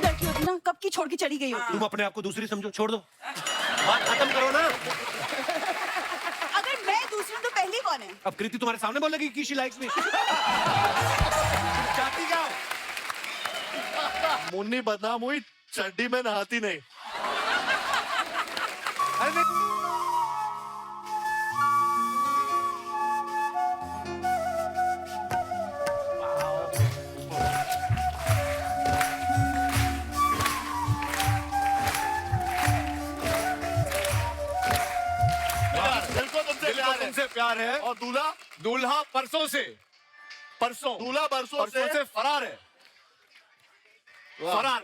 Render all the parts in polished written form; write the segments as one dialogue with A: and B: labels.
A: लड़की होती ना कब की छोड़ के चली गई होती।
B: तुम अपने आप को दूसरी समझो, छोड़ दो, बात खत्म करो ना।
A: अगर मैं दूसरी हूँ तो पहली कौन है?
B: अब कृति तुम्हारे सामने बोलेगी कि शी लाइक्स मी। चाहती क्या हो?
C: मुन्नी बदनाम हुई, चड्डी में नहाती नहीं।
B: अरे नहीं।
C: दिल को तुमसे प्यार है और दूल्हा परसों से दूल्हा बरसों से फरार है। फरार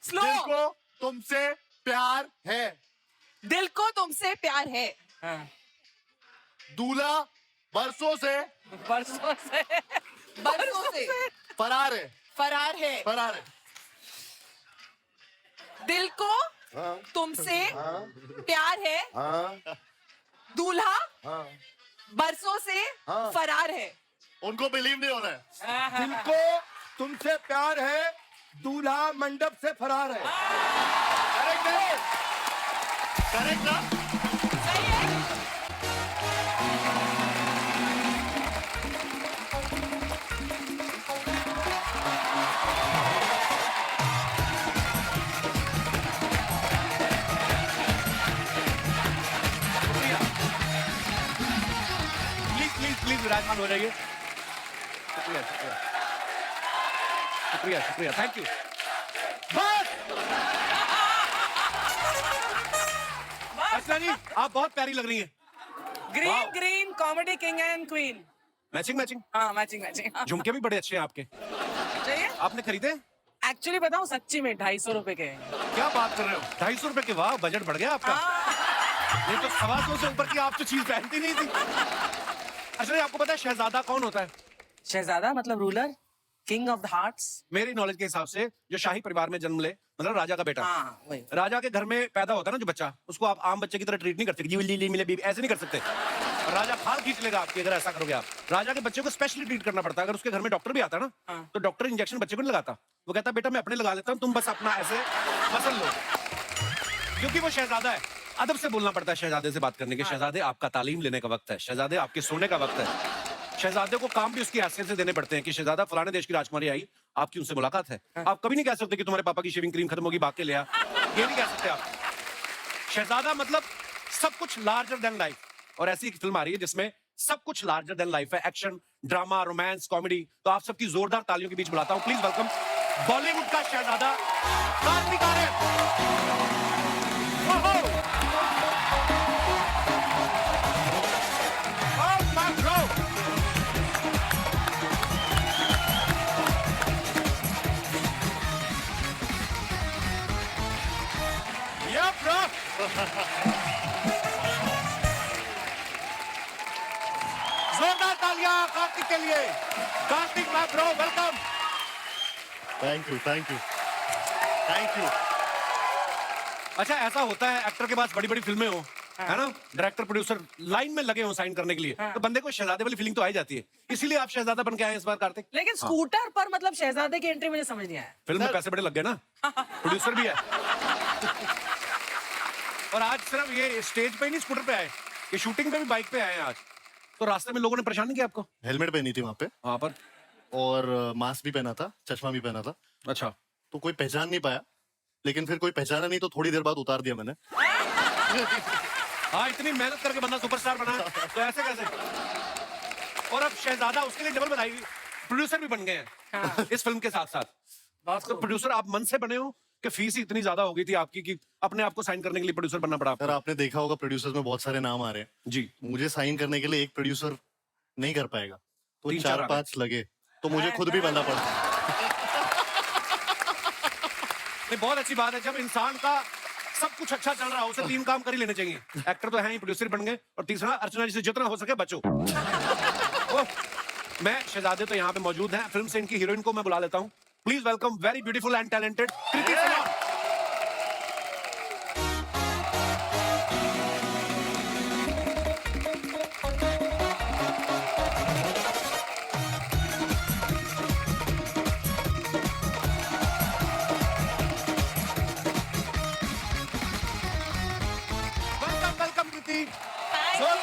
A: स्लो।
C: दिल को तुमसे प्यार है।
A: दिल को तुमसे प्यार है।
C: दूल्हा बरसों से
A: बरसों से
C: फरार है।
A: फरार है।
C: फरार है।
A: दिल को तुमसे प्यार है। दूल्हा बरसों से फरार है।
C: उनको बिलीव नहीं हो रहा है।
D: दिल को तुमसे प्यार है, दूल्हा मंडप से फरार है।
C: करेक्ट ना?
A: सही है।
B: प्लीज विराजमान हो जाइए। शुक्रिया शुक्रिया शुक्रिया शुक्रिया, थैंक यू। बस अर्चना जी, आप बहुत प्यारी लग रही हैं।
E: Green green comedy king and queen.
B: Matching matching,
E: हाँ मैचिंग मैचिंग।
B: झुमके भी बड़े अच्छे हैं आपके।
E: चाहिए?
B: आपने खरीदे?
E: एक्चुअली बताऊं सच्ची में 250 रुपए के हैं।
B: क्या बात कर रहे हो? 250 रुपए के? वाह, बजट बढ़ गया आपका। ये तो 125 से ऊपर की आप तो चीज पहनती नहीं थी। अच्छा, आपको पता है शहजादा कौन होता है?
E: शहजादा मतलब ruler, king of the hearts.
B: मेरी नॉलेज के हिसाब से जो शाही परिवार में जन्म ले, मतलब राजा का बेटा।
E: हाँ वही।
B: राजा के घर में पैदा होता है ना जो बच्चा, उसको आप आम बच्चे की तरह ट्रीट नहीं कर सकते। जी ली मिले बीबी, ऐसे नहीं कर सकते। राजा खाल खींच लेगा आपकी अगर ऐसा करोगे आप। राजा के बच्चे को स्पेशली ट्रीट करना पड़ता है। अगर उसके घर में डॉक्टर भी आता है ना, तो डॉक्टर इंजेक्शन बच्चे को नहीं लगाता। वो कहता है बेटा मैं अपने लगा लेता हूँ, तुम बस अपना ऐसे मसल लो, क्योंकि वो शहजादा है। अदब से बोलना पड़ता है शहजादे से बात करने के। शहजादे आपका तालीम लेने का वक्त है, शहजादे आपके सोने का वक्त है। शहजादे को काम भी उसकी हैसियत से देने पड़ते हैं कि शहजादा फलाने देश की राजकुमारी आई, आपकी उनसे मुलाकात है। आप कभी नहीं कह सकते कि तुम्हारे पापा की शेविंग क्रीम खत्म होगी, भाग के ले आ। ये नहीं कह सकते आप। शहजादा मतलब सब कुछ लार्जर देन लाइफ। और ऐसी एक फिल्म आ रही है जिसमें सब कुछ लार्जर देन लाइफ है। Action, drama, romance, comedy. तो आप सबकी जोरदार तालियों के बीच बुलाता हूं, प्लीज वेलकम बॉलीवुड का शहजादा कार्तिक आर्यन। जोरदार तालियां कार्तिक के लिए। Kartik my bro, welcome.
C: Thank you thank you thank you.
B: अच्छा, ऐसा होता है एक्टर के पास बड़ी बड़ी फिल्में हो, है ना, डायरेक्टर प्रोड्यूसर लाइन में लगे हो साइन करने के लिए, तो बंदे को शहजादे वाली फीलिंग तो आ ही जाती है। इसीलिए आप शहजादा बन के आए इस बार कार्तिक।
E: लेकिन स्कूटर पर मतलब शहजादे की एंट्री मुझे समझ नहीं आया।
B: फिल्म में पैसे बड़े लग गए ना, प्रोड्यूसर भी है। और आज सिर्फ ये स्टेज पे ही नहीं, स्कूटर पे आए, ये शूटिंग पे भी बाइक पे आए हैं आज। तो रास्ते में लोगों ने परेशान नहीं किया आपको?
C: हेलमेट पहनी थी वहां पे,
B: वहां पर,
C: और मास्क भी पहना था, चश्मा भी पहना था।
B: अच्छा,
C: तो कोई पहचान नहीं पाया, लेकिन फिर कोई पहचाना नहीं तो थोड़ी देर बाद उतार दिया मैंने।
B: हाँ, इतनी मेहनत करके बंदा सुपरस्टार बना तो ऐसे कैसे? और अब शहजादा, उसके लिए डबल बधाई, प्रोड्यूसर भी बन गए हैं इस फिल्म के साथ साथ। तो प्रोड्यूसर आप मन से बने हो कि फीस ही इतनी ज्यादा हो गई थी आपकी कि अपने आप को साइन करने के लिए प्रोड्यूसर बनना पड़ा
C: सर
B: आपको?
C: आपने देखा होगा प्रोड्यूसर्स में बहुत सारे नाम आ रहे हैं
B: जी,
C: मुझे साइन करने के लिए। एक प्रोड्यूसर नहीं कर पाएगा, तो
B: 3-4 आ
C: 4-5 लगे, तो मुझे खुद भी बनना पड़ा।
B: नहीं, बहुत अच्छी बात है। जब इंसान का सब कुछ अच्छा चल रहा हो, उसे 3 काम कर ही लेने चाहिए। एक्टर तो है ही, प्रोड्यूसर बन गए, और तीसरा अर्चना जी से जितना हो सके बचो। मैं शहजादे तो यहाँ पे मौजूद हैं, फिल्म से इनकी हीरोइन को मैं बुला लेता हूँ। Please welcome very beautiful and talented Kriti Sanon.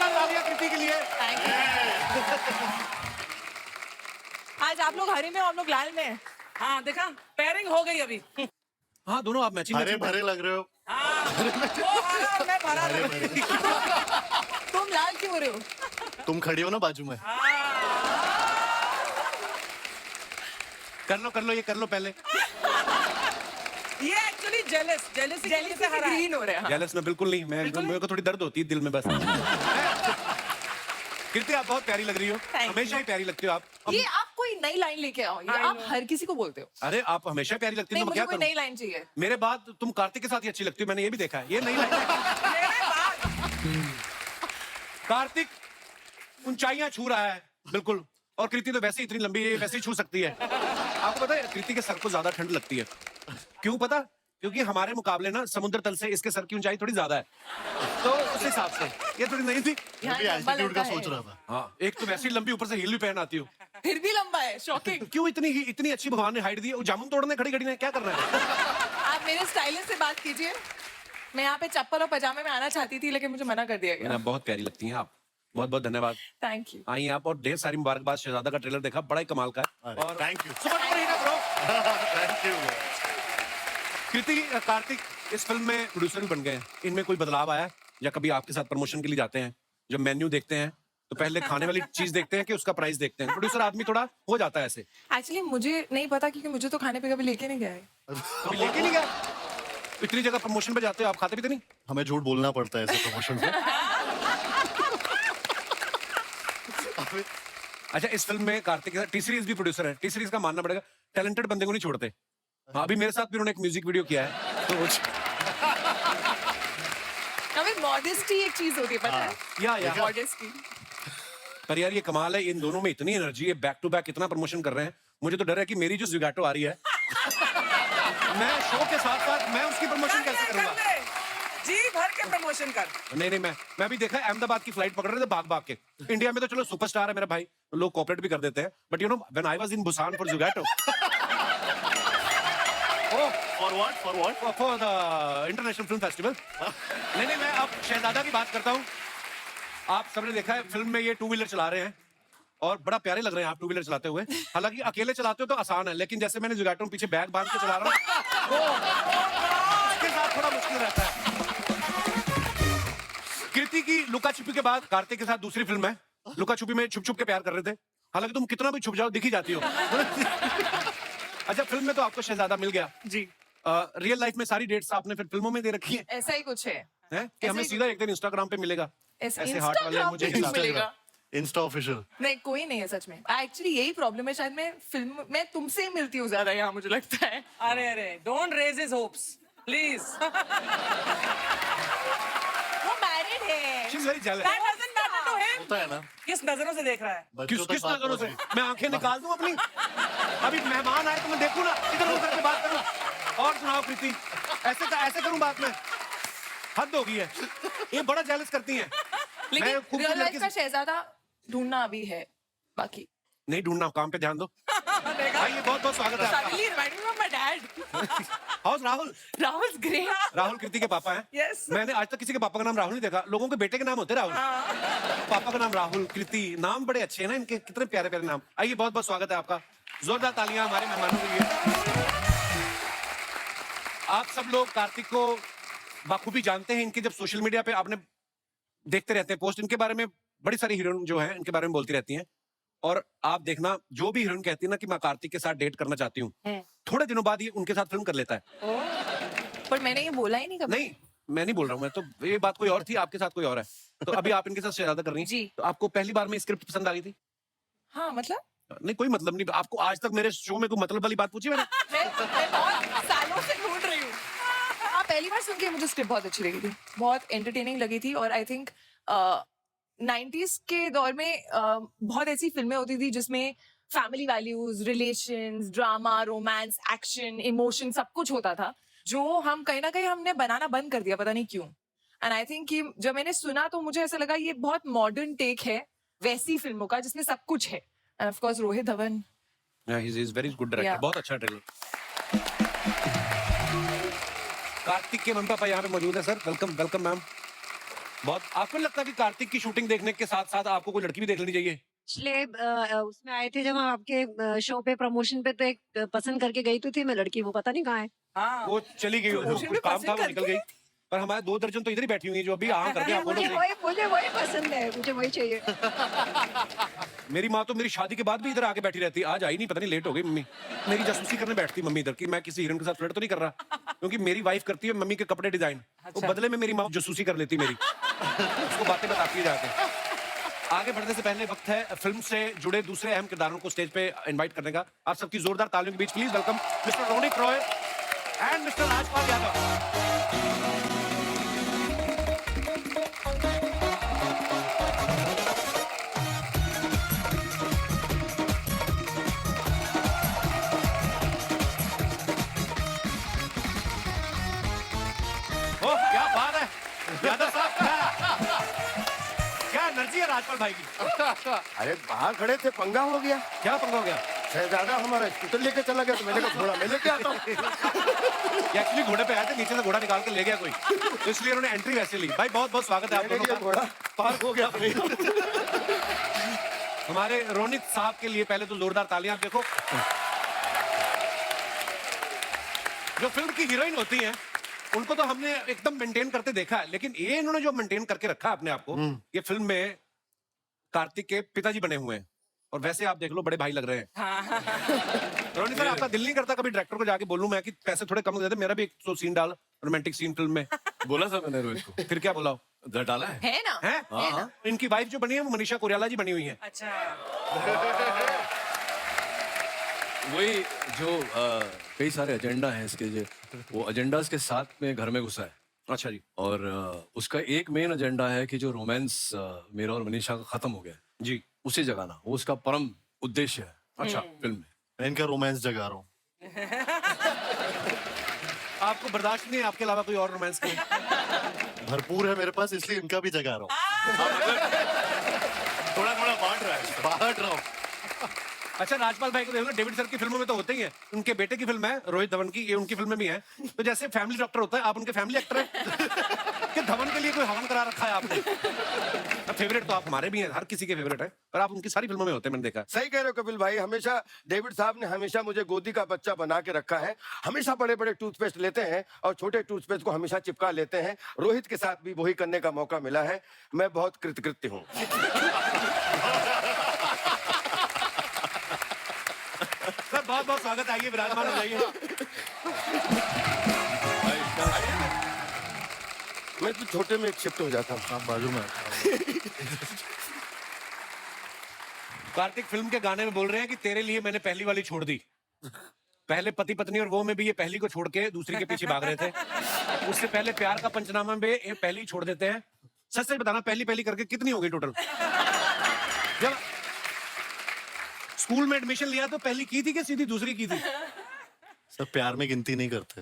B: जोरदार तालियां कृति के लिए।
A: Thank you. आज आप लोग हरे में और हम लोग लाल में हैं।
E: हाँ देखा, पेयरिंग हो गई अभी।
B: हाँ दोनों आप मैचिंग
C: हरे भरे लग रहे हो।
E: हाँ, वो हरा और मैं भरा लग रही हूँ।
A: तुम लाल क्यों हो रहे हो?
C: तुम खड़ी हो ना बाजू में।
B: कर लो ये कर लो पहले।
E: ये एक्चुअली जेलसी
A: जेली से ग्रीन हो रहे हैं।
B: जेलस में बिल्कुल नहीं, मैं मेरे को थोड़ी दर्द होती है दिल में बस। कृति आप बहुत प्यारी लग रही हो,
A: you.
B: हमेशा ही प्यारी लगती हो आप।
A: ये आप कोई नई लाइन लेके आओ, ये
E: I
A: आप
E: know.
A: हर किसी को बोलते हो।
B: अरे आप हमेशा प्यारी लगती
A: नहीं,
B: हो तो मैं
A: मुझे
B: क्या
A: कोई
B: करूं?
A: नई लाइन चाहिए।
B: मेरे बाद तुम कार्तिक के साथ ही अच्छी लगती हो, मैंने ये भी देखा है। ये नहीं लाइन कार्तिक ऊंचाइयां छू रहा है बिल्कुल, और कृति तो वैसे ही इतनी लंबी है, वैसे ही छू सकती है। आपको पता है कृति के सर को ज्यादा ठंड लगती है, क्यों पता? क्योंकि हमारे मुकाबले ना समुद्र तल से इसके सर की ऊंचाई थोड़ी ज्यादा है, तो उस हिसाब से ये थोड़ी नहीं थी।
A: यहाँ
C: भी
A: लंबा
C: एल्टीट्यूड का
A: लड़का
C: सोच
A: है।
C: रहा था।
B: हाँ, एक तो वैसे ही लंबी, ऊपर से हील भी पहन आती हो।
A: फिर भी लंबा है, शॉकिंग।
B: क्यों इतनी अच्छी भगवान ने हाइट दी है, वो जामुन तोड़ने खड़ी खड़ी ने क्या करना है?
A: आप मेरे स्टाइलिस्ट से बात कीजिए। मैं यहाँ पे चप्पल और पजामे में आना चाहती थी, लेकिन मुझे मना कर दिया गया।
B: बहुत प्यारी लगती हैं आप, बहुत बहुत धन्यवाद।
A: Thank you.
B: आई आप, और ढेर सारी मुबारकबाद। शहजादा का ट्रेलर देखा, बड़ा ही कमाल का है। और
C: thank you.
B: Super duper hit है bro.
C: Thank you.
B: Kriti Kartik इस फिल्म में प्रोड्यूसर भी बन गए हैं, इनमें कोई बदलाव आया है? या कभी आपके साथ प्रमोशन के लिए जाते हैं, जब मेन्यू देखते हैं तो पहले खाने वाली चीज देखते हैं कि उसका प्राइस देखते हैं? प्रोड्यूसर आदमी थोड़ा हो जाता है ऐसे।
A: एक्चुअली मुझे नहीं पता, क्योंकि मुझे तो खाने पे कभी लेके नहीं गया है।
B: कभी लेके नहीं गया? इतनी जगह प्रमोशन पे जाते हो, आप खाते भी तो नहीं?
C: हमें झूठ बोलना पड़ता है ऐसे प्रमोशन में।
B: अच्छा, इस फिल्म में कार्तिक के साथ टी सीरीज भी प्रोड्यूसर है। टी सीरीज का मानना पड़ेगा, टैलेंटेड बंदे को नहीं छोड़ते। हाँ, अभी मेरे साथ भी उन्होंने एक म्यूजिक वीडियो किया है, तो
A: हमें मॉडेस्टी एक चीज होती है, पता है?
B: या
A: मॉडेस्टी।
B: पर यार ये कमाल है, इन दोनों में इतनी एनर्जी है, बैक टू बैक इतना प्रमोशन कर रहे हैं। मुझे तो डर है कि मेरी जो ज़ुगाटो आ रही है मैं शो के साथ साथ मैं उसकी प्रमोशन कैसे करूंगा?
E: जी भर के प्रमोशन कर।
B: नहीं, मैं भी देखा है, अहमदाबाद की फ्लाइट पकड़ रहे थे भाग के। इंडिया में तो चलो सुपरस्टार है मेरा भाई, लोग कोऑपरेट भी कर देते हैं, but you know when I was in Busan for Zwigato,
C: for what?
B: For the international film festival. नहीं, मैं अब शहजादा की बात करता हूँ। आप सबने देखा है फिल्म में ये टू व्हीलर चला रहे हैं और बड़ा प्यारे लग रहे हैं आप टू व्हीलर चलाते हुए। हालांकि अकेले चलाते हो तो आसान है, लेकिन जैसे मैंने ज़ुगाटो में पीछे बैग बांध के चला रहा हूँ, उसके साथ थोड़ा मुश्किल रहता है। कृति की लुका छुपी के बाद कार्तिक के साथ दूसरी फिल्म है। लुका छुपी में छुप छुप के प्यार कर रहे थे, हालांकि तुम कितना भी छुप जाओ दिख ही जाती हो। अच्छा, फिल्म में तो आपको शहजादा मिल गया
E: जी।
B: रियल लाइफ में सारी डेट्स आपने फिर फिल्मों में दे रखी है,
A: ऐसा ही कुछ है।
B: कि हमें
A: ही
B: सीधा एक दिन इंस्टाग्राम पे मिलेगा?
A: ऐसे
B: ऐसे हार्ट वाले
A: Instagram
B: मुझे
A: पे
B: ही
A: क्यों मिलेगा?
C: Insta official.
A: नहीं, कोई नहीं है सच में। एक्चुअली यही प्रॉब्लम है, शायद मैं फिल्म में तुमसे ही मिलती हूँ ज्यादा यहाँ, मुझे लगता है।
E: अरे don't raise his hopes please.
A: वो मैरिड है।
B: She's very jealous.
E: That doesn't matter to him.
C: होता है ना,
E: किस नजरों से देख रहा है?
C: बच्चों तक
B: किस
C: बात
B: नजरों से
C: पहुंच गई।
B: मैं आंखें निकाल दूं अपनी? अभी मेहमान आए तो मैं देखूं ना, इधर उधर के बात करूं। और सुनाओ कृति, ऐसे करूं बात में? हद हो गई है, ये बड़ा जेलस करती हैं।
A: लेकिन
B: मैं खूबसूरत
A: रियल लाइफ
B: लड़की
A: का शहजादा ढूंढना अभी है बाकी।
B: नहीं ढूंढना, काम पे ध्यान दो। भाई ये बहुत बहुत स्वागत है आपका।
A: Suddenly reminded me of my dad.
B: How's Rahul.
A: Rahul's great.
B: Rahul Kriti के पापा हैं।
E: Yes.
B: मैंने आज तक किसी के पापा का नाम राहुल नहीं देखा, लोगों के बेटे के नाम होते हैं राहुल। पापा का नाम राहुल, कृति, नाम बड़े अच्छे हैं ना इनके, कितने प्यारे प्यारे नाम। आइए, बहुत बहुत स्वागत है आपका, जोरदार तालियां हमारे मेहमानों के लिए। आप सब लोग कार्तिक को बाखूबी जानते हैं, इनके जब सोशल मीडिया पे आपने देखते रहते हैं पोस्ट, इनके बारे में बड़ी सारी हीरोइन जो है इनके बारे में बोलती रहती हैं। और आप देखना, जो भी हीरोइन कहती है ना कि मैं कार्तिक के साथ डेट करना चाहती हूँ, थोड़े दिनों बाद ये उनके साथ फिल्म कर लेता है।
A: पर मैंने ये बोला ही नहीं कभी।
B: नहीं, मैं नहीं बोल रहा हूँ, मैं तो ये बात कोई और थी, आपके साथ कोई और है। तो अभी आप इनके साथ शहजादा कर रही हैं।
A: जी।
B: तो आपको पहली बार में स्क्रिप्ट पसंद आ गई थी?
A: हाँ, मतलब
B: नहीं, कोई मतलब नहीं। आपको आज तक मेरे शो में कोई मतलब वाली बात पूछी मैंने?
A: मैं बहुत सालों से ढूंढ रही हूँ। हाँ, पहली बार सुन के मुझे स्क्रिप्ट बहुत अच्छी लगी थी, बहुत एंटरटेनिंग लगी थी। और आई थिंक 90s के दौर में बहुत ऐसी फिल्में होती थी जिसमें family values, relations, drama, romance, action, emotion सब कुछ होता था, जो हम कहीं ना कहीं हमने बनाना बंद कर दिया, पता नहीं क्यों। एंड आई थिंक कि जब मैंने सुना तो मुझे ऐसा लगा ये बहुत मॉडर्न टेक है वैसी फिल्मों का जिसमें सब कुछ है। End of course Rohit Dhawan,
B: he is very good director,
A: Yeah.
B: बहुत अच्छा ट्रेलर। कार्तिक के मम्मी पापा यहाँ पे मौजूद है सर, वेलकम वेलकम मैम। बहुत आपको नहीं लगता कि कार्तिक की शूटिंग देखने के साथ साथ आपको कोई लड़की भी देख लेनी चाहिए?
F: पिछले उसमें आए थे जब हम आपके शो पे प्रमोशन पे, तो एक पसंद करके गई तो थी मैं लड़की, वो पता नहीं कहाँ है।
E: हाँ
B: वो चली गई,
A: Promotion
B: कुछ
A: में
B: काम
A: पसंद
B: था वो निकल
A: करके?
B: गई। पर हमारे 2 दर्जन तो इधर ही बैठी हुई हैं जो अभी हाँ करके आप
F: मुझे वही पसंद है, मुझे वही चाहिए।
B: मेरी माँ तो मेरी शादी के बाद भी इधर आके बैठी रहती, आज आई नहीं, पता नहीं लेट हो गई मम्मी। मेरी जासूसी करने बैठती मम्मी इधर की मैं किसी हीरोइन के साथ फ्लर्ट तो नहीं कर रहा, क्योंकि मेरी वाइफ करती है मम्मी के कपड़े डिजाइन, तो बदले में मेरी माँ जासूसी कर लेती मेरी, उसको बातें बताती है जाके। आगे बढ़ने से पहले वक्त है फिल्म से जुड़े दूसरे अहम किरदारों को स्टेज पे इनवाइट करने का। आप सबकी जोरदार तालियों के बीच please welcome mister Ronit Roy and mister Rajpal Yadav. ओह क्या बात है यादव साहब, क्या एनर्जी है राजपाल भाई की।
D: अरे बाहर खड़े थे, पंगा हो गया।
B: क्या पंगा हो गया?
D: शहजादा हमारा स्कूटर लेके चला गया, तो मैंने कहा घोड़ा मैं लेके आता हूँ।
B: एक्चुअली घोड़े पे आए थे, नीचे से घोड़ा निकाल के ले गया कोई, तो इसलिए उन्होंने एंट्री वैसे ली। भाई बहुत बहुत स्वागत है आप दोनों
D: ये
B: का।
D: घोड़ा पार्क हो गया अपने।
B: हमारे रोनित साहब के लिए पहले तो जोरदार तालियां। आप देखो जो फिल्म की हीरोइन होती हैं उनको तो हमने एकदम मेंटेन करते देखा है, लेकिन ये इन्होंने जो मेंटेन करके रखा है अपने आप को, ये फिल्म में कार्तिक के पिताजी बने हुए हैं, और वैसे आप देख लो बड़े भाई लग रहे हैं। रोनित सर आपका दिल नहीं करता कभी डायरेक्टर को जाके बोलूं मैं कि पैसे थोड़े कम दे दे, मेरा भी एक तो सीन डाल, रोमांटिक सीन फिल्म में?
C: बोला था मैंने रोहित को,
B: फिर क्या बोला?
C: डाला है।
A: है ना?
B: हैं? इनकी वाइफ जो बनी है वो मनीषा कोइराला जी बनी हुई है।
E: अच्छा
C: वही जो कई सारे एजेंडा हैं इसके, जो वो एजेंडास के साथ में घर में घुसा है।
B: अच्छा जी।
C: और उसका एक मेन एजेंडा है कि जो रोमांस मेरा और मनीषा का खत्म हो गया है,
B: जी
C: उसे जगाना, वो उसका परम उद्देश्य है। अच्छा फिल्म में
G: मैं इनका रोमांस जगा रहा हूँ।
B: आपको बर्दाश्त नहीं है आपके अलावा कोई और रोमांस की?
G: भरपूर है मेरे पास, इसलिए इनका भी जगा रहा हूँ।
C: थोड़ा थोड़ा बांट रहा हूँ।
B: अच्छा राजपाल भाई को देख लो, डेविड सर की फिल्मों में तो होते ही है, उनके बेटे की फिल्म है रोहित धवन की, ये उनकी फिल्म में भी है, तो जैसे फैमिली डॉक्टर होता है आप उनके फैमिली एक्टर हैं। कि धवन के लिए कोई हवन करा रखा है आपने? फेवरेट तो आप हमारे भी हैं, हर किसी के फेवरेट है, पर आप उनकी सारी फिल्मों में होते हैं, मैंने देखा।
D: सही कह रहे हो कपिल भाई, हमेशा डेविड साहब ने हमेशा मुझे गोदी का बच्चा बना के रखा है। हमेशा बड़े बड़े टूथपेस्ट लेते हैं और छोटे टूथपेस्ट को हमेशा चिपका लेते हैं। रोहित के साथ भी वही करने का मौका मिला है, मैं बहुत कृतकृत्य हूँ।
B: सर बहुत बहुत स्वागत, आइए विराजमान हो जाइए।
D: मैं तो छोटे में शिफ्ट हो जाता हूँ।
G: आप बाजू में
B: कार्तिक फिल्म के गाने में बोल रहे हैं कि तेरे लिए मैंने पहली वाली छोड़ दी। पहले पति पत्नी और वो में भी ये पहली को छोड़ के दूसरी के पीछे भाग रहे थे। उससे पहले प्यार का पंचनामा में ये पहली छोड़ देते हैं। सच सच बताना, पहली पहली करके कितनी हो गई टोटल? जब स्कूल में एडमिशन लिया तो पहली की थी कि सीधी दूसरी की थी?
G: सब प्यार में गिनती नहीं करते।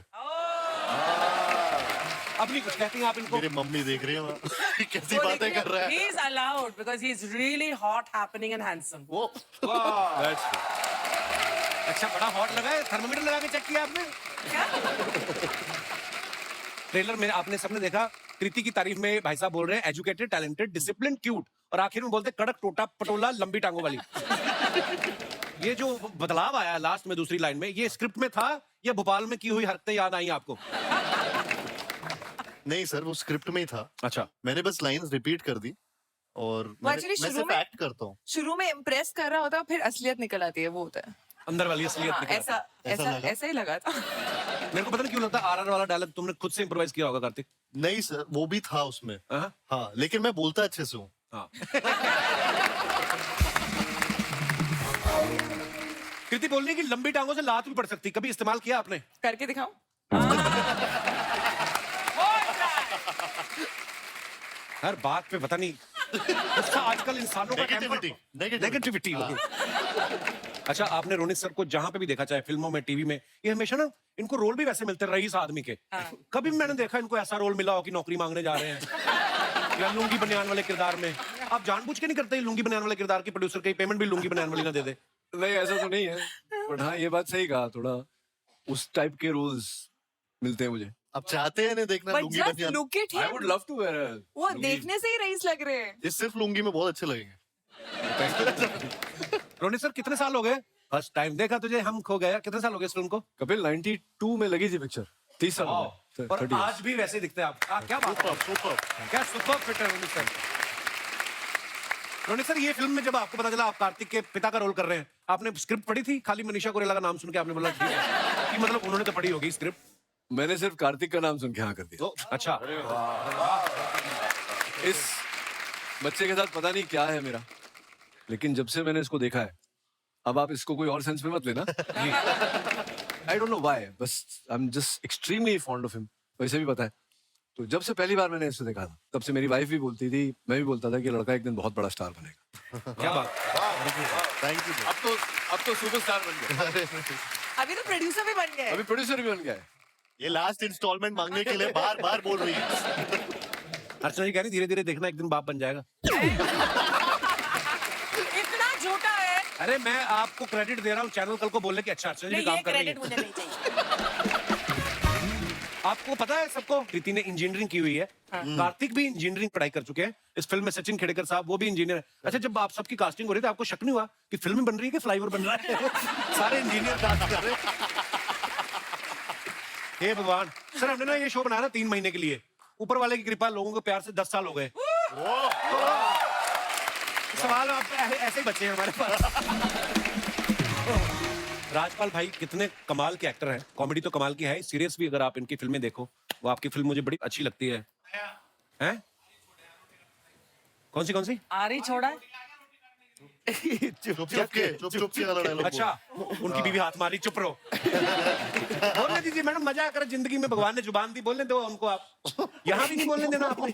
B: अब नहीं कुछ कहती हैं आप इनको?
G: मेरी मम्मी देख रही है वहाँ। कैसी बातें कर रहा है।
E: he is allowed because he is really hot, happening and handsome.
G: वो
B: अच्छा बड़ा हॉट लगा है, थर्मामीटर लगा के चेक किया आपने? ट्रेलर में आपने सबने देखा, कृति की तारीफ में भाई साहब बोल रहे हैं एजुकेटेड, टैलेंटेड, डिसिप्लिन, क्यूट, और आखिर में बोलते कड़क, टोटा पटोला, लंबी टांगों वाली। ये जो बदलाव आया लास्ट में दूसरी लाइन में, ये स्क्रिप्ट में था या भोपाल में की हुई हरकतें याद आई आपको?
G: नहीं सर, वो स्क्रिप्ट में ही था।
B: अच्छा,
G: मैंने बस लाइंस रिपीट कर दी और मैं
A: actually शुरू
G: सिर्फ
A: में-
G: एक्ट करता हूँ।
A: शुरू में इम्प्रेस कर रहा होता है, फिर असलियत निकल आती है, वो होता है।
B: अंदर वाली असलियत
A: हाँ,
B: निकल
A: ऐसा
B: आती है।
A: ऐसा
G: लगा?
A: ऐसा ही लगा था।
B: मेरे को पता नहीं क्यों लगता आरआर वाला डायलॉग तुमने खुद से इम्प्रोवाइज किया होगा कार्तिक।
G: नहीं सर, वो भी था उसमें।
B: हाँ?
G: हाँ, लेकिन मैं बोलता अच्छे से हूँ।
B: हाँ। कृति बोल रही है कि लंबी टांगों से लात भी पड़ सकती, कभी इस्तेमाल किया आपने?
A: करके दिखाऊं?
B: हर बात पे पता नहीं उसका आजकल इंसानों का
G: नेगेटिविटी,
B: नेगेटिविटी हो अच्छा, आपने रोनित सर को जहां पे भी देखा, चाहे फिल्मों में, टीवी में, ये हमेशा ना इनको रोल भी वैसे मिलते रईस आदमी के। कभी मैंने देखा इनको ऐसा रोल मिला हो कि नौकरी मांगने जा रहे हैं या लुंगी बनियान वाले किरदार में। आप जानबूझ के नहीं करते लुंगी बनियान वाले किरदार की प्रोड्यूसर की पेमेंट भी लुंगी बनियान वाली ना दे दे?
C: नहीं ऐसा तो नहीं है, बट हाँ ये बात सही कहा, थोड़ा उस टाइप के रोल्स मिलते हैं मुझे।
G: अब चाहते हैं नहीं देखना
A: बट
G: लुंगी
A: जस्ट
G: बनियान
A: look at
E: I
A: him,
E: would love to wear
A: वो देखने से ही रईस लग रहे हैं।
G: ये सिर्फ लुंगी में बहुत अच्छे लगेंगे।
B: रोनित सर कितने साल हो गए फर्स्ट टाइम देखा तुझे हम खो गया, कितने साल हो गए इस फिल्म को?
E: कपिल 92 में लगी थी पिक्चर, 30 साल हो गए,
B: और
E: 30
B: आज भी वैसे ही दिखते हैं आप। क्या बात है,
G: सुपर
B: क्या सुपर फिट है रोनित सर। रोनित सर ये फिल्म में जब आपको पता चला आप कार्तिक के पिता का रोल कर रहे हैं, आपने स्क्रिप्ट पढ़ी थी? खाली मनीषा कोइराला का नाम सुन के आपने बोला ठीक है कि मतलब उन्होंने तो पढ़ी होगी स्क्रिप्ट?
E: मैंने सिर्फ कार्तिक का नाम सुन के हाँ कर दिया।
B: अच्छा,
E: इस बच्चे के साथ पता नहीं क्या है मेरा, लेकिन जब से मैंने इसको देखा है, अब आप इसको कोई और सेंस में मत लेना, आई डोंट नो व्हाई, बस I am just extremely fond of him, वैसे भी पता है। तो जब से पहली बार मैंने इसको देखा था, तब से मेरी वाइफ भी बोलती थी, मैं भी बोलता था कि लड़का एक दिन बहुत बड़ा स्टार बनेगा।
B: क्या बात।
G: Thank you.
E: अब तो सुपरस्टार बन गया,
A: अभी तो प्रोड्यूसर भी बन गए।
E: अभी प्रोड्यूसर भी बन गया है।
G: ये लास्ट इंस्टॉलमेंट मांगने के लिए बार बार बोल रही है।
B: अर्चना जी कह रही धीरे धीरे देखना एक दिन बाप बन जाएगा।
A: इतना झूठा है।
B: अरे मैं आपको क्रेडिट दे रहा हूँ चैनल कल को बोलने की अच्छा अर्चना जी
A: नहीं,
B: काम
A: ये
B: कर रही है।
A: क्रेडिट मुझे नहीं चाहिए।
B: आपको पता है सबको प्रीति ने इंजीनियरिंग की हुई है, कार्तिक भी इंजीनियरिंग पढ़ाई कर चुके हैं। इस फिल्म में सचिन खेड़ेकर साहब वो भी इंजीनियर है। अच्छा जब आप सबकी कास्टिंग हो रही थी आपको शक नहीं हुआ कि फिल्म बन रही है कि फ्लाईओवर बन रहा है? सारे इंजीनियर कास्ट कर रहे हैं। हे भगवान सर, हमने ना ये शो बनाया था 3 महीने के लिए, ऊपर वाले की कृपा लोगों के प्यार से 10 साल हो गए। सवाल आप ऐसे ही बच्चे हैं हमारे पास। राजपाल भाई कितने कमाल के एक्टर हैं, कॉमेडी तो कमाल की है, सीरियस भी अगर आप इनकी फिल्में देखो, वो आपकी फिल्म मुझे बड़ी अच्छी लगती है। हैं? कौन सी?
A: आरी छोड़ा।
G: चुप के वाला डायलॉग।
B: अच्छा, उनकी बीवी हाथ मारी, चुप रहो। बोलने दीजिए मैडम, मजा कर जिंदगी में, भगवान ने जुबान दी, बोलने दो उनको। आप यहाँ भी नहीं बोलने देना आपने।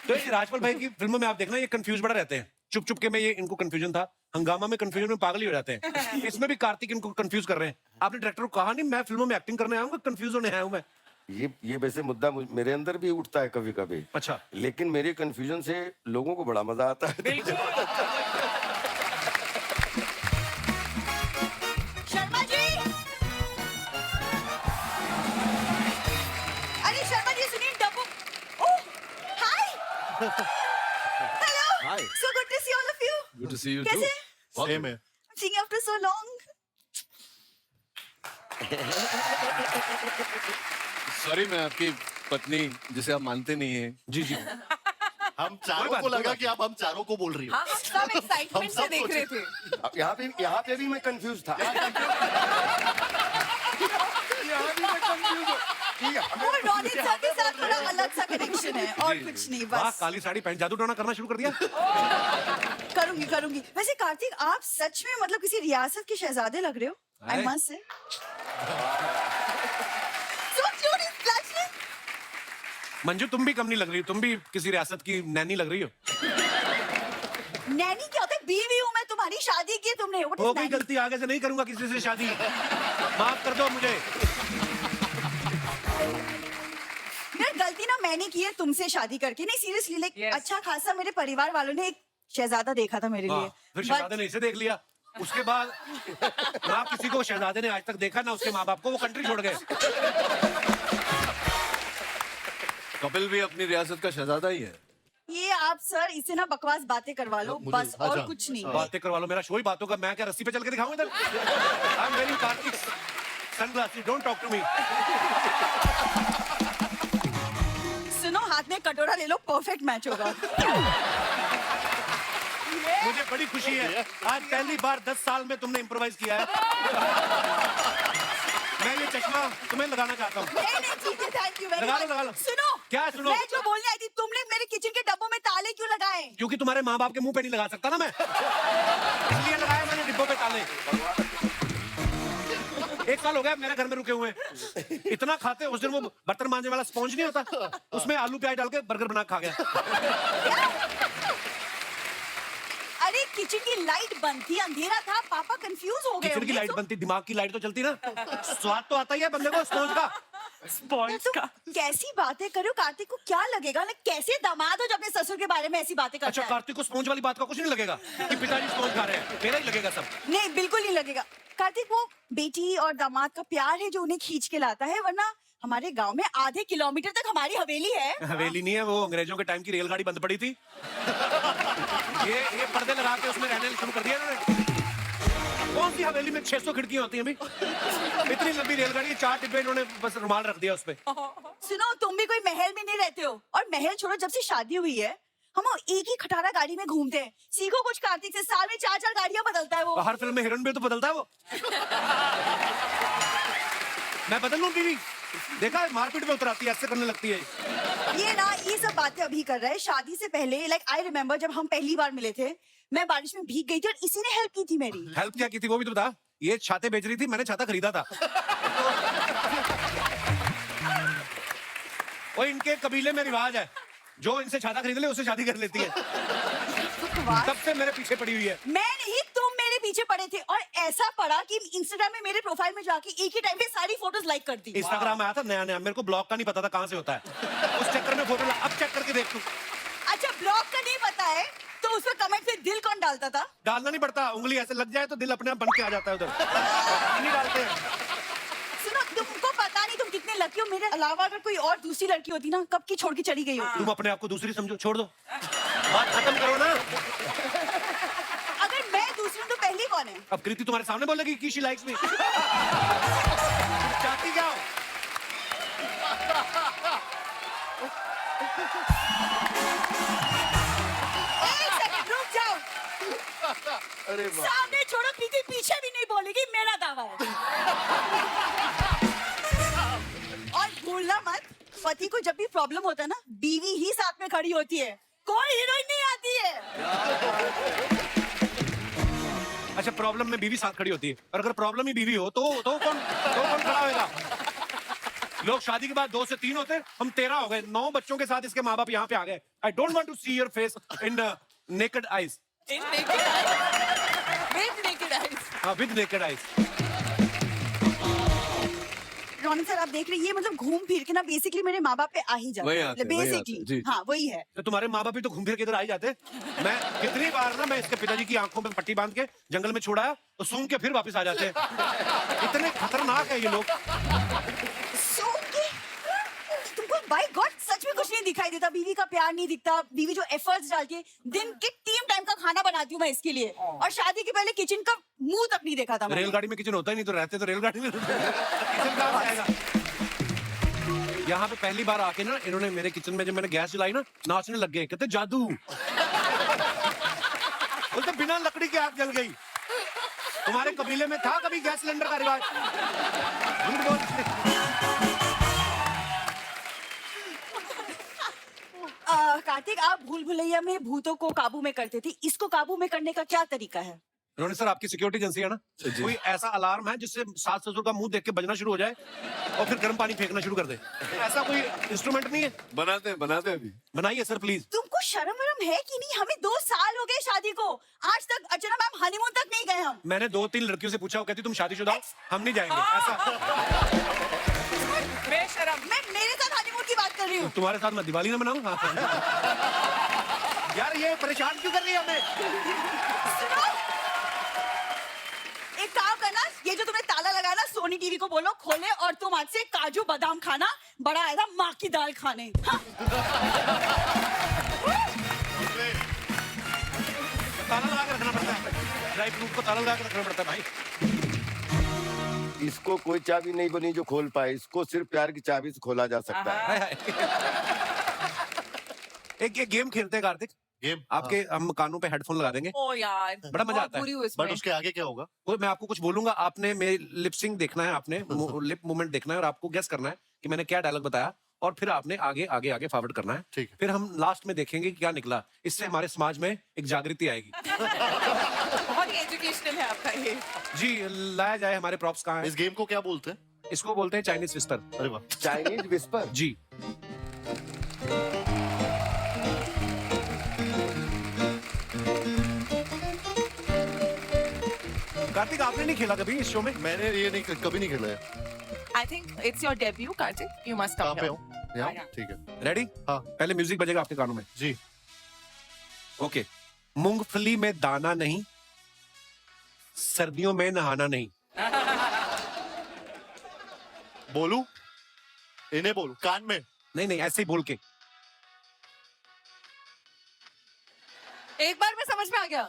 B: तो ये राजपाल भाई की फिल्मों में आप देखना ये कंफ्यूज बड़ा रहते हैं। चुप चुप के में ये इनको कंफ्यूजन था, हंगामा में कंफ्यूजन में पागल ही हो जाते हैं। इसमें भी कार्तिक इनको कंफ्यूज कर रहे हैं। आपने डायरेक्टर को कहा नहीं मैं फिल्मों में एक्टिंग करने आया हूँ, कंफ्यूज होने आया हूँ मैं?
D: ये वैसे मुद्दा मेरे अंदर भी उठता है कभी कभी।
B: अच्छा,
D: लेकिन मेरे कंफ्यूजन से लोगों को बड़ा मजा आता है।
H: शर्मा जी, अरे शर्मा जी सुनिए, डब्बू। ओह हाय, hello,
E: Hi.
H: so good to see all of you.
E: Good to see you
H: कैसे?
E: too.
G: सेम है।
H: Seeing after so long.
E: Sorry, मैं आपकी पत्नी जिसे आप मानते नहीं है।
B: जी जी।
G: हम चारों को लगा कि आप हम चारों को बोल रही हो।
A: हाँ, हम सब एक्साइटमेंट से देख रहे थे।
D: अब यहाँ पे भी मैं कंफ्यूज था। यहाँ भी मैं कंफ्यूज हूँ। ठीक है,
H: वो रोनित सर के साथ थोड़ा अलग सा कनेक्शन है और कुछ नहीं,
B: वाह,
H: बस
B: काली साड़ी पहन जादू टोना करना शुरू कर दिया।
H: करूंगी। वैसे कार्तिक, आप सच में मतलब किसी रियासत के शहजादे लग रहे हो। I
B: अरे।
H: must say. So cute, he's blushing.
B: Manju तुम भी कम नहीं लग रही हो, तुम भी किसी रियासत की नैनी लग रही हो।
H: नैनी क्या होता है? बीवी हूँ मैं तुम्हारी, शादी की है तुमने। What is
B: हो गई
H: नैनी?
B: गलती, आगे से नहीं करूंगा किसी से शादी, माफ कर दो मुझे।
H: यार गलती ना मैंने की है तुमसे शादी करके, नहीं सीरियसली, लाइक
A: Yes.
H: अच्छा खासा मेरे परिवार वालों ने एक शहजादा देखा था मेरे लिए।
B: हाँ, फिर
H: But-
B: शहजादे ने इसे देख लिया, उसके बाद ना किसी को शहजादे ने आज तक देखा ना उसके माँ बाप को, वो कंट्री छोड़ गए।
E: कपिल भी अपनी रियासत का शहजादा ही है।
H: ये आप सर इसे ना बकवास बातें करवा लो,
G: मुझे-
H: बस और
G: अच्छा।
H: कुछ नहीं।
B: बातें करवा लो, मेरा शो ही बातों का, मैं क्या रस्सी पे चल के दिखाऊं इधर? I am very Kartik sunglasses, don't talk to me.
H: सुनो, हाथ में कटोरा ले लो, परफेक्ट मैच होगा।
B: मुझे बड़ी खुशी है, आज पहली बार 10 साल में तुमने इम्प्रोवाइज किया है। मैं ये चश्मा तुम्हें लगाना चाहता हूँ।
H: नहीं ठीक है, थैंक यू वेरी
B: लगा लो,
H: मच।
B: लगा लो।
H: सुनो,
B: क्या सुनो?
H: मैं जो बोलने आई थी, तुमने मेरे किचन के डब्बों में ताले क्यों लगाए?
B: क्योंकि तुम्हारे माँ बाप के मुंह पे नहीं लगा सकता ना मैं, इसलिए लगाया मैंने डिब्बों पे ताले। 1 साल हो गया मेरे घर में रुके हुए, इतना खाते। उस दिन वो बर्तन मांजने वाला स्पॉन्ज नहीं होता, उसमें आलू प्याज डाल के बर्गर बना के खा गया।
H: अरे किचन की लाइट बंद थी, अंधेरा था, पापा कंफ्यूज हो गए
B: किचन की
H: होंगे,
B: लाइट
H: तो-
B: बनती, दिमाग की लाइट तो चलती ना, स्वाद तो आता ही है बंदे को स्पॉन्ज का।
A: पॉइंट्स का
H: कैसी बातें करो, कार्तिक को क्या लगेगा ना, कैसे दामाद हो जो अपने ससुर के बारे में ऐसी बातें करता
B: अच्छा
H: है?
B: कार्तिक को स्पॉन्ज वाली बात का कुछ नहीं लगेगा कि पिताजी स्पॉन्ज खा रहे हैं, मेरा ही लगेगा सब।
H: नहीं, बिल्कुल नहीं लगेगा। कार्तिक वो बेटी और दामाद का प्यार है जो उन्हें खींच के लाता है, वरना हमारे गांव में आधे किलोमीटर तक हमारी हवेली है।
B: हवेली नहीं है, वो अंग्रेजों के टाइम की रेलगाड़ी बंद पड़ी थी। ये पर्दे लगा के उसमें रहने शुरू कर दिया इन्होंने। कौन सी हवेली में 600 खिड़कियां होती हैं भाई? इतनी लंबी रेलगाड़ी, 4 डिब्बे इन्होंने बस रुमाल रख दिया उसपे।
H: सुनो, तुम भी कोई महल में नहीं रहते हो, और महल छोड़ो, जब से शादी हुई है हम एक ही खटारा गाड़ी में घूमते हैं। सीखो कुछ कार्तिक से, साल में 4-4 गाड़ियां बदलता है वो।
B: हर फिल्म में हीरोइन भी तो बदलता है वो। मैं बदल लूं बीवी? देखा है मारपीट में उतर आती है, ऐसे करने लगती है।
H: ये सब बातें अभी कर रहा है। शादी से पहले लाइक आई रिमेम्बर जब हम पहली बार मिले थे, मैं बारिश में भीग गई थी और इसी ने हेल्प की थी मेरी।
B: हेल्प क्या की थी वो भी तो बता। ये छाते बेच रही थी, मैंने छाता खरीदा था। वो इनके कबीले में रिवाज है, जो इनसे छाता खरीद ले उससे शादी कर लेती है। तब से मेरे पीछे पड़ी हुई है।
H: मैं नहीं, तुम मेरे पीछे पड़े थे, और ऐसा पड़ा कि इंस्टाग्राम में मेरे प्रोफाइल में जाके एक ही टाइम पे सारी फोटोज लाइक कर दी।
B: इंस्टाग्राम आया था नया नया, मेरे को ब्लॉग का नहीं पता था कहाँ से होता है। उस चक्कर में फोटो अब चेक करके देख तू।
H: अच्छा, ब्लॉग का नहीं पता है तो उसमें कमेंट में दिल कौन डालता था?
B: डालना नहीं पड़ता, उंगली ऐसे लग जाए तो दिल अपने आप बन के आ जाता है उधर। नहीं डालते हैं।
H: सुनो, तुमको पता नहीं तुम कितने लकी हो। मेरे अलावा अगर कोई और दूसरी लड़की होती ना, कब की छोड़ के चली गई होती।
B: तुम अपने आप को दूसरी समझो, छोड़ दो, बात खत्म करो ना।
H: अगर मैं दूसरी हूं तो पहली कौन है?
B: अब कृति तुम्हारे सामने बोलेगी कि शी लाइक्स मी। चाहती क्या हो?
H: एक सेकंड रुक जाओ।
C: अरे वाह।
H: सामने छोड़ो, पीछे पीछे भी नहीं बोलेगी, मेरा दावा है। और भूलना मत, पति को जब भी प्रॉब्लम होता है ना, बीवी ही साथ में खड़ी होती है, कोई हीरोइन नहीं आती है।
B: अच्छा, प्रॉब्लम में बीवी साथ खड़ी होती है, और अगर प्रॉब्लम ही बीवी हो तो कौन खड़ा होगा? लोग शादी के बाद 2 से 3 होते, हम 13 हो गए, 9 बच्चों के साथ इसके माँ बाप यहाँ पे आ गए। I don't want to see your face in naked eyes.
A: In naked eyes, with naked eyes.
B: हाँ, with naked eyes.
H: Ronit sir, आप देख रहे हैं, ये मतलब घूम फिर के ना बेसिकली मेरे माँ बाप पे आ ही जाता
E: वही
H: है।
E: आते हैं, वही आते हैं,
H: बेसिकली
E: जी।
H: हाँ, वही है।
B: तो तुम्हारे माँ बाप भी तो घूम फिर के इधर आ ही जाते। मैं कितनी बार ना, मैं इसके पिताजी की आंखों में पट्टी बांध के जंगल में छोड़ा, तो सूंघ के फिर वापस आ जाते हैं। इतने खतरनाक है ये लोग।
H: So, तुमको बाय गॉड सच में कुछ नहीं दिखाई देता? बीवी का प्यार नहीं दिखता? बीवी जो एफर्ट्स डालती है, दिन के 3 टाइम का खाना बनाती हूँ मैं इसके लिए, और शादी के पहले किचन का मुंह तक नहीं देखा था मैंने।
B: रेलगाड़ी में किचन होता ही नहीं, तो रहते तो रेलगाड़ी में। किचन कहाँ से आएगा? यहाँ पे पहली बार आके ना इन्होंने मेरे किचन में जब मैंने गैस जलाई ना, नाचने लग गए, कहते जादू। बोलते बिना लकड़ी की आग जल गई। तुम्हारे कबीले में था कभी गैस सिलेंडर का रिवाज? झूठ बोल।
H: कार्तिक, आप भूल भुलैया में भूतों को काबू में करते थे, इसको काबू में करने का क्या तरीका है?
B: रोनित सर, आपकी सिक्योरिटी एजेंसी है ना, कोई ऐसा अलार्म है जिससे सास ससुर का मुंह देख के बजना शुरू हो जाए और फिर गर्म पानी फेंकना शुरू कर दे? ऐसा कोई इंस्ट्रूमेंट नहीं है?
E: बनाते हैं अभी।
B: बनाइए सर प्लीज।
H: तुमको शर्म वरम है कि नहीं? हमें 2 साल हो गए शादी को, आज तक अर्चना मैम हनीमून तक नहीं गए हम।
B: मैंने 2-3 लड़कियों से पूछा, वो कहती तुम शादीशुदा हो, हम नहीं जाएंगे। ऐसा
A: बेशरम।
H: मैं मेरे साथ हनीमून की बात कर रही हूँ।
B: तुम्हारे साथ मैं दिवाली ना मनाऊं? यार ये परेशान क्यों कर रही है हमें?
H: सुनो, एक काम करना, ये जो तुमने ताला लगाया ना, सोनी टीवी को बोलो खोले, और तुम आज से काजू बादाम खाना, बड़ा आया था माँ की दाल खाने। हाँ?
B: ताला लगा के रखना पड़ता है, ड्राई फ्रूट को ताला लगा के रखना पड़ता है भाई।
D: इसको कोई चाबी नहीं बनी जो खोल पाए, इसको सिर्फ प्यार की चाबी से खोला जा सकता है।
B: हाय हाय। एक गेम खेलते हैं कार्तिक,
G: गेम
B: आपके हम कानों पे हेडफोन लगा देंगे,
A: ओ यार,
B: बड़ा मजा आता है।
A: बुरी हूँ इसमें।
G: बट उसके आगे क्या होगा?
B: वो मैं आपको कुछ बोलूंगा, आपने मेरी लिपसिंग देखना है, आपने लिप मूवमेंट देखना है, और आपको गेस करना है कि मैंने क्या डायलॉग बताया, और फिर आपने आगे आगे आगे फॉरवर्ड करना है।
G: ठीक है।
B: फिर हम लास्ट में देखेंगे कि क्या निकला। इससे हमारे समाज में एक जागृति आएगी।
A: बहुत ही एजुकेशनल है आपका ये।
B: जी, लाया जाए। हमारे प्रॉप्स कहाँ हैं?
G: इस गेम को क्या बोलते हैं?
B: इसको बोलते हैं चाइनीज विस्पर।
G: अरे वाह।
D: Chinese whisper.
B: जी। कार्तिक, आपने नहीं खेला कभी इस शो में?
G: मैंने ये नहीं कभी नहीं खेला है।
A: I think it's your debut, Kartik. You must
G: कहाँ
A: come
G: पे
A: here.
G: हूँ यहाँ ठीक है
B: रेडी?
G: हाँ।
B: पहले म्यूजिक बजेगा आपके कानों में।
G: जी
B: ओके। मूंगफली में दाना नहीं, सर्दियों में नहाना नहीं।
G: बोलू इन्हें बोलू कान में
B: नहीं नहीं, ऐसे ही बोल के।
A: एक बार में समझ में आ गया।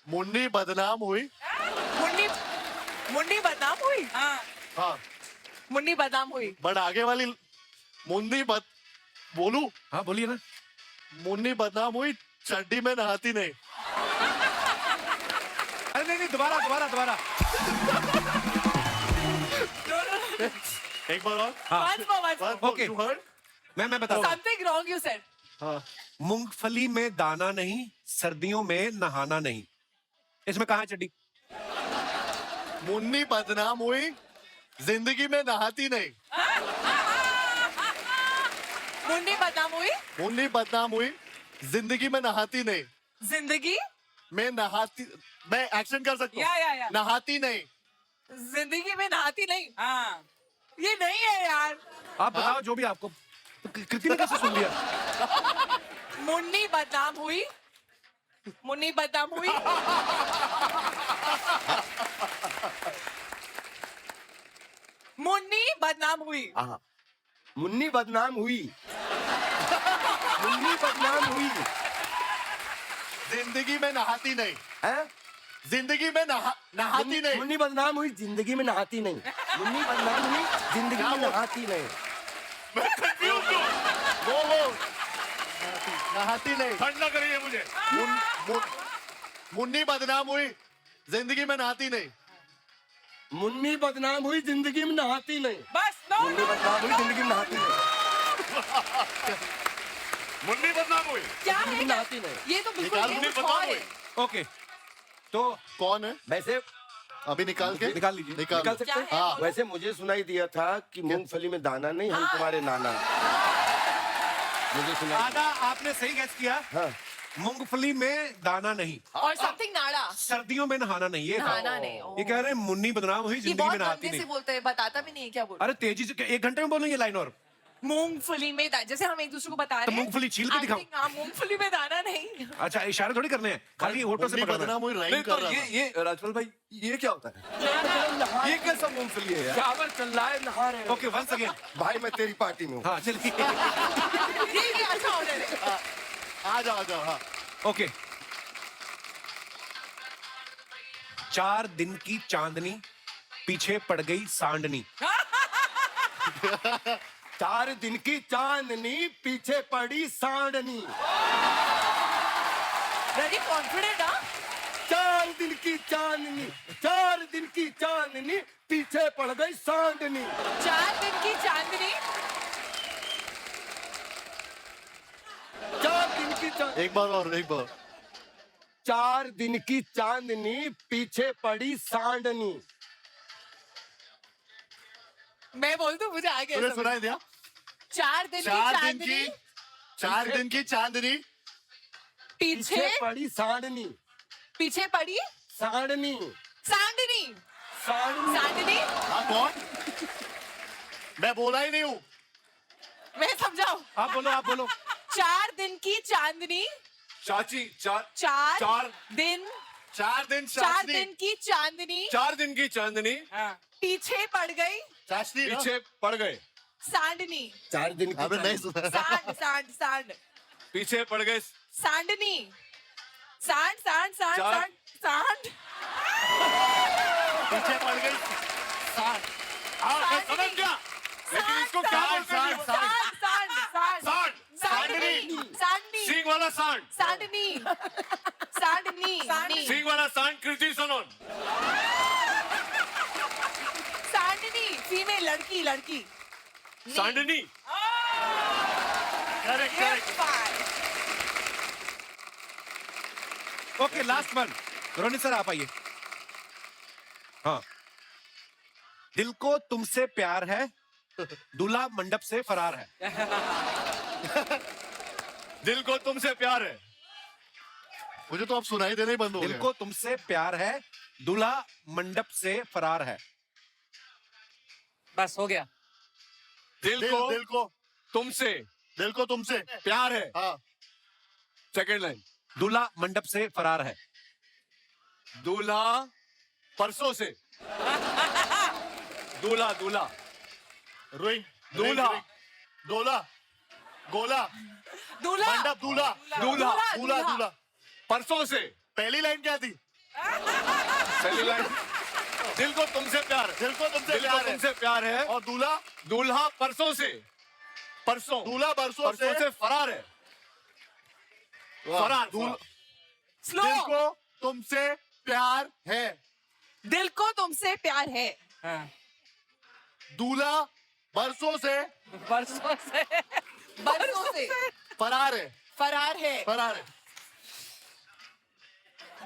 G: मुन्नी बदनाम हुई
A: मुन्नी मुन्नी बदनाम हुई।
G: हाँ
A: मुन्नी बदनाम हुई।
G: बट आगे वाली मुन्नी बद बोलू
B: हाँ बोलिए ना।
G: मुन्नी बदनाम हुई चड्डी में नहाती नहीं
B: अरे नहीं नहीं, दोबारा दोबारा दोबारा।
G: एक बार और
B: हाँ
A: Once more, once more.
G: Once more,
B: Okay.
G: you heard?
B: मैं बताता हूँ।
A: Something wrong you said.
G: हाँ
B: मूंगफली में दाना नहीं, सर्दियों में नहाना नहीं। इसमें कहाँ है चड्डी?
G: मुन्नी बदनाम हुई जिंदगी में नहाती नहीं
A: मुन्नी बदनाम हुई।
G: मुन्नी बदनाम हुई जिंदगी में नहाती नहीं
A: जिंदगी
G: मैं नहाती मैं एक्शन कर सकता हूँ
A: या।
G: नहाती नहीं
A: जिंदगी में नहाती नहीं। ये नहीं है यार।
B: आप बताओ जो भी आपको। कृति ने कैसे सुन लिया?
A: मुन्नी बदनाम हुई। मुन्नी बदनाम हुई। मुन्नी बदनाम हुई।
D: हाँ। मुन्नी बदनाम हुई। मुन्नी बदनाम हुई
G: जिंदगी में नहाती नहीं
D: है।
G: जिंदगी में नहाती नहीं
D: मुन्नी बदनाम हुई जिंदगी में नहाती नहीं। मुन्नी बदनाम हुई जिंदगी में नहाती नहीं।
G: मैं कंफ्यूज हूँ वो नहाती नहीं
C: ठंडा करिए मुझे।
G: मुन्नी बदनाम हुई जिंदगी में नहाती नहीं
D: मुन्नी बदनाम हुई जिंदगी में नहाती नहीं।
A: बस नो
D: मुन्नी बदनाम हुई जिंदगी में नहाती नहीं।
C: मुन्नी बदनाम हुई।
A: क्या
D: जिंदगी में
A: है
D: नहाती नहीं।
A: ये तो बिल्कुल
G: निकाल,
A: ये
G: मुन्नी
A: कुछ
G: बदनाम
A: और
G: हुई।
A: है।
B: ओके तो
G: कौन है
D: वैसे
G: अभी निकाल के
B: निकाल लीजिए।
G: निकाल
D: निकाल सकते
A: क्या
D: हैं?
A: है?
G: हाँ।
A: बोलो।
D: वैसे मुझे सुनाई दिया था कि मूंगफली में दाना नहीं, हम तुम्हारे नाना। मुझे सुनाई
B: आधा आपने सही गैस किया।
D: हाँ।
B: मूंगफली में दाना नहीं,
A: और समथिंग नाड़ा।
B: सर्दियों में नहाना नहीं। ये था।
A: नहाना नहीं, ओ।
B: ये कह रहे हैं मुन्नी बदनाम हुई
A: ये
B: जिंदगी
A: बहुत
B: में नहाती
A: गंदे से
B: नहीं।
A: बोलते हैं, बताता भी नहीं है क्या बोल।
B: अरे तेजी से 1 घंटे में बोलेंगे लाइन और।
A: मूंगफली में जैसे हम एक दूसरे को बता
B: तो
A: रहे हैं।
B: मूंगफली छील के दिखाओ।
A: हाँ, मूंगफली में दाना नहीं।
B: अच्छा इशारे थोड़ी करने हैं, खाली होठों से
G: मुन्नी
B: पकड़ना है।
G: बदनाम हुई राइम
E: नहीं
G: कर
E: तो
G: रहा था
E: ये राजपाल भाई ये क्या होता है? ये कैसा मूंगफली है यार?
D: चावल चल रहा है, नहा रहे हैं।
B: Okay once again.
D: भाई मैं तेरी पार्टी में हूँ।
B: हाँ चलिए।
A: ये अच्छा ऑर्डर है।
G: आ जाओ हाँ
B: 4 दिन की चांदनी पीछे पड़ गई सांडनी।
D: 4 दिन की चांदनी पीछे पड़ी सांडनी।
A: वेरी कॉन्फिडेंट हाँ।
D: 4 दिन की चांदनी, 4 दिन की चांदनी पीछे पड़ गई सांडनी।
A: 4 दिन की चांदनी।
D: 4 दिन की चांदनी,
G: एक बार
D: 4 दिन की चांदनी पीछे पड़ी सांडनी।
A: मैं बोल दूं मुझे आगे
G: तूने सुनाई दिया
A: 4 दिन की
G: 4 दिन
A: चांदनी
G: की 4 दिन की चांदनी
A: पीछे
D: पीछे पड़ी सांडनी।
A: पीछे पड़ी
D: सांडनी।
A: सांडनी।
D: सांडनी।
A: सांडनी।
G: हाँ कौन मैं बोला ही नहीं हूँ
A: मैं समझाऊं।
B: आप बोलो।
A: 4 दिन की चांदनी।
E: चाची चार
A: 4 दिन
G: 4 दिन
A: 4
G: चाशनी
A: दिन की चांदनी
E: 4 दिन की चांदनी
A: पीछे पड़ गई
G: चाशनी ना?
E: पीछे पड़ गए
A: सांडनी।
D: 4 दिन की
G: अबे नहीं सुना
A: सांड
E: पीछे पड़ गए
A: सांडनी। सांड
E: चार-
G: पीछे पड़ गई
C: मैं समझ गया लेकिन इसको क्या बोलते हैं? सांड
A: सांडनी। सांडनी।
C: सिंग वाला सांड
A: सांडनी। सांडनी।
C: सिंग वाला सांड कृति सनोन
A: सांडनी फीमेल लड़की।
C: सांडनी correct
B: okay last one. Ronit sir आप आइए। हाँ। दिल को तुमसे प्यार है, दूल्हा मंडप से फरार है।
C: दिल को तुमसे प्यार है
G: मुझे तो अब सुनाई देना ही बंद हो
B: दिल
G: गया
B: को तुमसे प्यार है, दूल्हा मंडप से फरार है।
I: बस हो गया।
E: दिल को तुमसे
C: प्यार है।
E: हाँ सेकेंड लाइन।
B: दूल्हा मंडप से फरार है।
E: दूल्हा
C: परसों से।
E: दूल्हा दूल्हा
C: रिंग
E: दूल्हा।
C: दूल्हा गोला
A: दूल्हा
C: मंडप दूल्हा
E: दूल्हा
C: दूल्हा दूल्हा।
E: परसों से।
C: पहली लाइन क्या थी?
E: पहली लाइन दिल को तुमसे प्यार है।
C: दिल को तुमसे
E: प्यार है
C: और दूल्हा
E: दूल्हा परसों से। परसों
C: दूल्हा परसों से
E: फरार है।
C: फरार।
A: स्लो।
C: दिल को तुमसे प्यार है।
A: दिल को तुमसे प्यार है।
I: हाँ।
C: दूल्हा बरसों से
A: बरसों से
C: फरार है।
A: फरार है।
C: फरार है।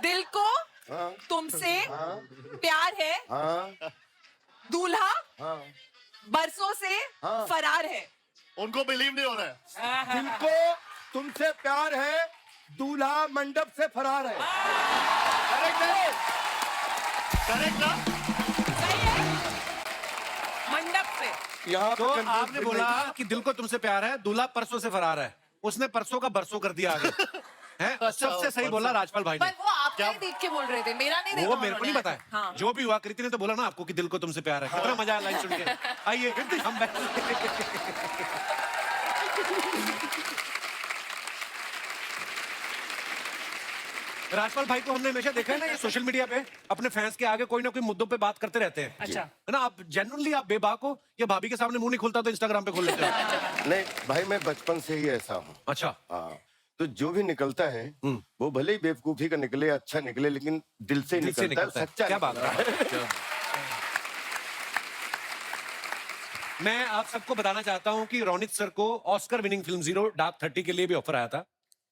A: दिल को
D: हाँ
A: तुमसे प्यार है।
D: हाँ
A: दूल्हा
D: हाँ
A: बरसों से
D: हाँ।
A: फरार है।
C: उनको बिलीव नहीं हो रहा है।
D: दिल को तुमसे प्यार है, दूल्हा मंडप से फरार है।
C: करेक्ट है। करेक्ट ना?
A: सही है। मंडप से।
D: यहाँ
B: तो
D: पे
B: आपने बोला कि दिल को तुमसे प्यार है, दूल्हा परसों से फरार है। उसने परसों का बरसों कर दिया आगे। है सबसे सही बोला राजपाल भाई
A: पर
B: ने।
A: वो आपका ही देख के बोल रहे थे, मेरा नहीं देखा
B: वो मेरे को नहीं
A: उन्होंने।
B: पता है।
A: हाँ।
B: जो भी हुआ कृति ने तो बोला ना आपको कि दिल को तुमसे प्यार है। कितना मजा आया लाइन सुन के। आइए कृति हम राजपाल भाई को हमने हमेशा देखा है ना, ये सोशल मीडिया पे अपने फैंस के आगे कोई ना कोई मुद्दों पे बात करते रहते हैं।
I: अच्छा।
B: है ना, आप जेन्युइनली आप बेबाक हो या भाभी के सामने मुंह नहीं खुलता तो इंस्टाग्राम पे खोल लेते हो?
D: नहीं भाई, मैं बचपन से ही ऐसा हूँ।
B: अच्छा।
D: हाँ, तो जो भी निकलता है वो भले ही बेवकूफी का निकले, अच्छा निकले, लेकिन दिल से
B: दिल से
D: निकलता है, सच्चा
B: क्या बात
D: निकलता
B: है। मैं आप सबको बताना चाहता हूं कि रोनित सर को Oscar winning film zero dark 30 के लिए भी ऑफर आया था।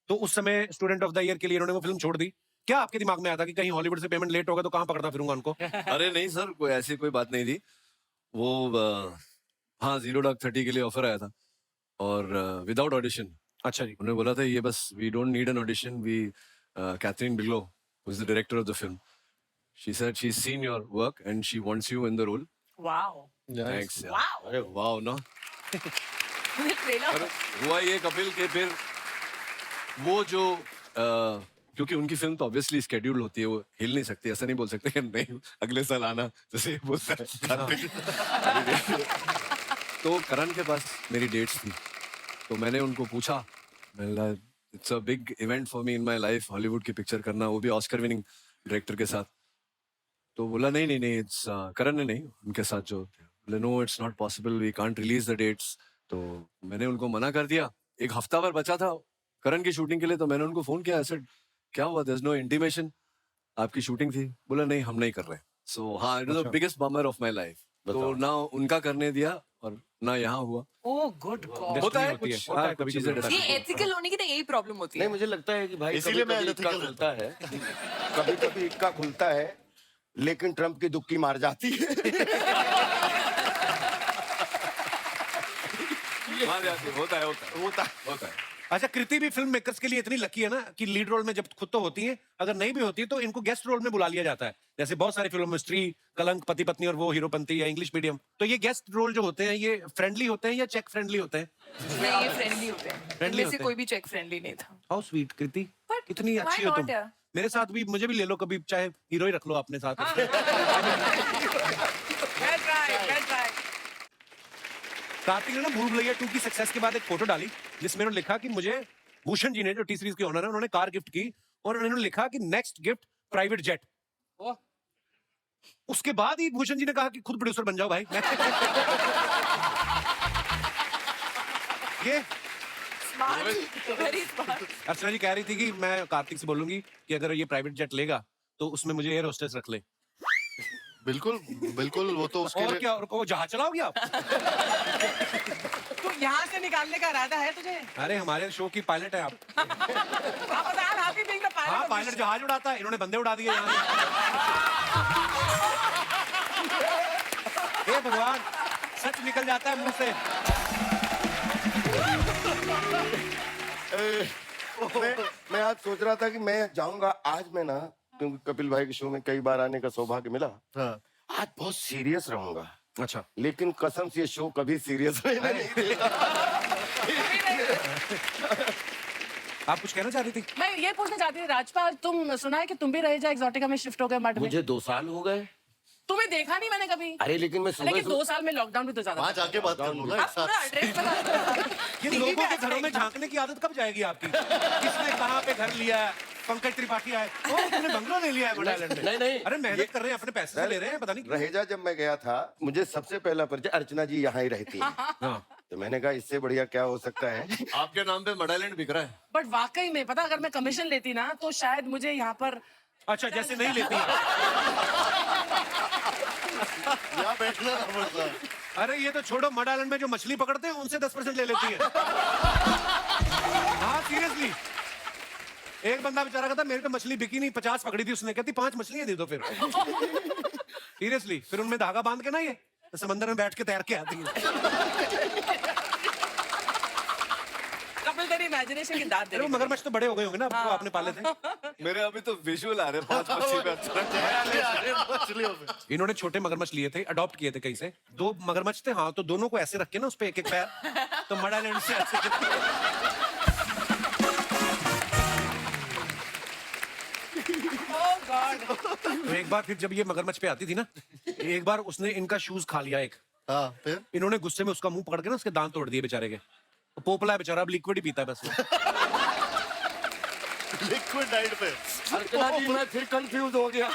B: तो उस समय स्टूडेंट ऑफ द ईयर के लिए इन्होंने वो फिल्म छोड़ दी। क्या आपके दिमाग में आया था कि कहीं हॉलीवुड से पेमेंट लेट होगा तो कहां पकड़ता फिरूंगा उनको?
E: अरे नहीं सर, कोई ऐसी कोई बात नहीं थी। वो हाँ जीरो डार्क 30 के लिए ऑफर आया था और विदाउट ऑडिशन।
B: अच्छा जी।
E: उन्होंने बोला था ये बस we don't need an audition, we Kathryn Bigelow who is the director of the film, she said she has seen your work and she wants you in the role.
A: Wow.
E: Thanks.
A: Wow.
E: अरे wow ना।
A: Trailer.
E: अरे हुआ ये कपिल के फिर वो जो क्योंकि उनकी फिल्म तो ऑब्वियसली स्केड्यूल होती है, वो हिल नहीं सकती, ऐसा नहीं बोल सकते कि नहीं अगले साल आना, जैसे ये बोलता है। तो करण के पास मेरी डेट्स थी, तो मैंने उनको पूछा, it's a big event for me in my life, Hollywood की पिक्चर करना, वो भी ऑस्कर विनिंग डायरेक्टर के साथ। तो बोला नहीं इट्स करण ने नहीं, उनके साथ जो बोले no it's not possible, we can't release the dates. तो मैंने उनको मना कर दिया। एक हफ्ता भर बचा था करण की शूटिंग के लिए, तो मैंने उनको फोन किया, ऐसे क्या हुआ, देयर इज नो इंटीमेशन, आपकी शूटिंग थी? बोला नहीं हम नहीं कर रहे। सो हाँ, it was the biggest bummer of my life. तो ना उनका करने दिया और ना यहाँ हुआ।
A: Oh good God.
E: होता है
B: होती है,
E: कुछ,
B: होता है
E: हाँ,
B: कभी
E: कुछ चीजें
B: कभी।
A: ये एथिकल होने की तो यही प्रॉब्लम होती
D: नहीं,
A: है।
D: मुझे लगता है कि भाई
C: इसीलिए मैं
D: कभी इक्का
C: unethical
D: खुलता है, कभी कभी इक्का खुलता है, लेकिन ट्रम्प की दुक्की मार जाती है।
E: मान जाते हैं, होता है।
B: अच्छा, कृति भी फिल्म मेकर्स के लिए इतनी लकी है ना कि लीड रोल में जब खुद तो होती है, अगर नहीं भी होती है तो इनको गेस्ट रोल में बुला लिया जाता है। जैसे बहुत सारी फिल्मों में स्त्री, कलंक, पति पत्नी और वो हीरोपंती या इंग्लिश मीडियम, तो ये गेस्ट रोल जो होते हैं ये फ्रेंडली होते हैं या चेक फ्रेंडली होते हैं?
A: नहीं, ये फ्रेंडली होते हैं।
B: Friendly
A: इनमें से
B: होते हैं।
A: कोई भी चेक फ्रेंडली नहीं था।
B: हाउ स्वीट कृति,
A: But
B: कितनी
A: why
B: अच्छी हो
A: not
B: तुम।
A: यार?
B: मेरे साथ भी, मुझे भी ले लो कभी, चाहे हीरो ही रख लो अपने साथ। कार्तिक ने ना भूल भुलैया 2 की सक्सेस के बाद एक फोटो डाली जिसमें उन्होंने लिखा कि मुझे भूषण जी ने, जो टी सीरीज के ओनर है, उन्होंने कार गिफ्ट की और उन्होंने लिखा कि नेक्स्ट गिफ्ट प्राइवेट जेट। उसके बाद ही भूषण जी ने कहा कि खुद प्रोड्यूसर बन जाओ भाई। ये
A: स्मार्ट, वेरी स्मार्ट।
B: अर्चना जी कह रही थी कि मैं कार्तिक से बोलूंगी कि अगर ये प्राइवेट जेट लेगा तो उसमें मुझे एयर होस्टेस रख ले।
G: बिल्कुल बिल्कुल, वो तो उसके
B: और
G: लिए
B: क्या, और को जहाज चलाओगे आप?
I: तो यहाँ से निकालने का इरादा है तुझे?
B: अरे हमारे शो की पायलट है आप। हाँ, पायलट जहाज उड़ाता है, इन्होंने बंदे उड़ा दिए यहाँ से। हे भगवान, सच निकल जाता है मुंह से।
D: मैं आज सोच रहा था कि मैं जाऊंगा आज, मैं ना, क्योंकि कपिल भाई के शो में कई बार आने का सौभाग्य मिला,
G: हाँ।
D: आज बहुत सीरियस रहूंगा।
B: अच्छा
D: लेकिन कसम से ये शो कभी सीरियस नहीं देखा।
B: आप कुछ कहना चाह रही थी?
I: मैं ये पूछना चाहती थी राजपाल, तुम सुना है कि तुम भी रहे एक्सोटिका में शिफ्ट हो गए मठ में?
D: मुझे 2 साल हो गए।
I: तुम्हें देखा नहीं मैंने कभी।
D: अरे लेकिन मैं सुबह
I: लेकिन 2 साल में लॉकडाउन भी तो ज्यादा
G: वहां
I: था।
G: जाके बात कर लो ना एक
I: आप पूरा
G: साथ।
I: एड्रेस बता
B: ये लोगों के घरों में झांकने की आदत कब जाएगी आपकी? किसने कहाँ पे घर लिया है? पंकज त्रिपाठी आए, ओ तुमने बंगलो ले लिया है मड आइलैंड में।
D: नहीं।
B: अरे मेहनत कर रहे हैं, अपने पैसे से ले रहे हैं, पता नहीं क्यों।
D: रहेजा जब मैं गया था मुझे सबसे पहला परिचय अर्चना जी यहाँ ही रहती है।
B: हाँ।
D: तो मैंने कहा इससे बढ़िया क्या हो सकता है।
E: आपके नाम पे मड आइलैंड बिक रहा है।
I: बट वाकई में पता, अगर मैं कमीशन लेती ना तो शायद मुझे यहाँ पर
B: अच्छा जैसे नहीं लेती है।
G: यहाँ बैठना ना पड़ता।
B: अरे ये तो छोड़ो, मड आइलैंड में जो मछली पकड़ते हैं उनसे 10% ले लेती है। हाँ सीरियसली, एक बंदा बेचारा कहता मेरी तो मछली बिकी नहीं, 50 पकड़ी थी उसने, कहती 5 मछलियां दे दो फिर। सीरियसली, फिर उनमें धागा बांध के ना ये तो समंदर में बैठ के तैर के आती है।
I: कपिल तेरी इमेजिनेशन की दाद दे
B: अरे वो
I: रही है।
B: मगरमच्छ तो बड़े हो गए होंगे ना, अब तो आपने पाले थे।
E: मेरे अभी तो विजुअल आ रहे हैं 5 मछली पे अच्छा।
G: मछलियों पे
B: इन्होंने छोटे मगरमच्छ लिए थे, अडॉप्ट किए थे कहीं से, 2 मगरमच्छ थे। हाँ, तो दोनों को ऐसे रख के ना उस पे एक एक पैर, तो मड आइलैंड से ऐसे।
I: Oh God!
B: तो एक बार फिर जब ये मगरमच्छ पे आती थी ना, एक बार उसने इनका शूज खा लिया एक।
G: हाँ फिर
B: इन्होंने गुस्से में उसका मुंह पकड़ के ना उसके दांत तोड़ दिए बेचारे के। वो पोपला है बेचारा, अब लिक्विड ही पीता है बस वो।
G: लिक्विड डाइट पे।
D: अर्चना जी मैं फिर कंफ्यूज हो गया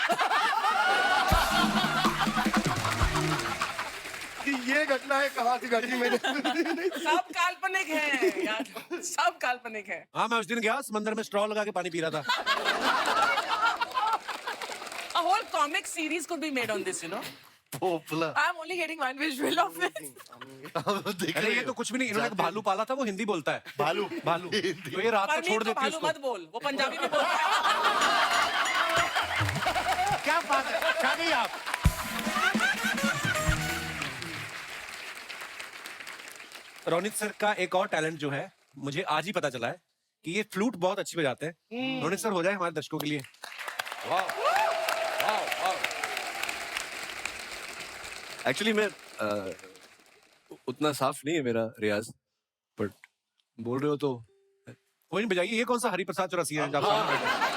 D: कि ये घटना है कहाँ से घटी मैंने।
I: सब काल्पनिक है यार, सब काल्पनिक है।
B: हाँ, मैं उस दिन गया समंदर में स्ट्रॉ लगा के पानी पी रहा था।
I: A whole comic series could be made on this, you know.
G: पोपला।
A: I'm only getting one visual of it.
G: दिख
B: अरे
G: रही
B: ये
G: हो।
B: तो कुछ भी नहीं, इन्होंने एक भालू पाला था, वो हिंदी बोलता है।
G: भालू
B: भालू, तो ये रात को
I: परमीत
B: छोड़
I: को
B: देती है
I: भालू
B: उसको।
I: मत बोल, वो पंजाबी में बोलता है।
B: क्या बात है, क्या गई आप? रोनित सर का एक और टैलेंट जो है, मुझे आज ही पता चला है कि ये फ्लूट बहुत अच्छी बजाते हैं। रोनित सर हो जाए हमारे दर्शकों के लिए।
E: एक्चुअली मैं उतना साफ नहीं है मेरा रियाज, बट बोल रहे हो तो
B: कोई नहीं, बजाइए। ये कौन सा हरि प्रसाद चौरसिया है? जब सामने बैठे।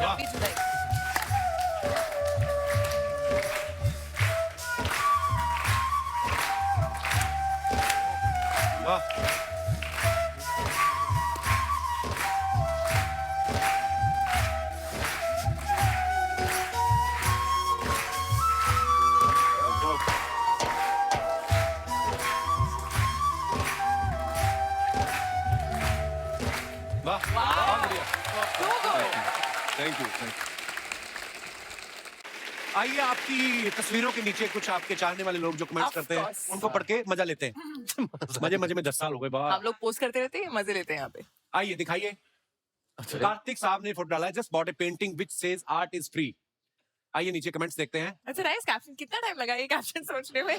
A: लंबी जुदाई।
B: वाह, वाह, बहुत बढ़िया।
E: Thank you.
B: आइए, आपकी तस्वीरों के नीचे कुछ आपके चाहने वाले लोग जो कमेंट्स
A: Of
B: करते हैं,
A: course.
B: उनको पढ़ के मजा लेते हैं। मजे मजे में 10 साल हो गए बाहर।
A: हम लोग पोस्ट करते रहते हैं, मजे लेते हैं यहाँ पे।
B: आइए दिखाइए। कार्तिक साहब ने फोटो डाला है, just bought A painting which says art is free. आइए नीचे कमेंट्स देखते हैं।
A: अच्छा नाइस कैप्शन। कितना टाइम लगा ये कैप्शन सोचने में?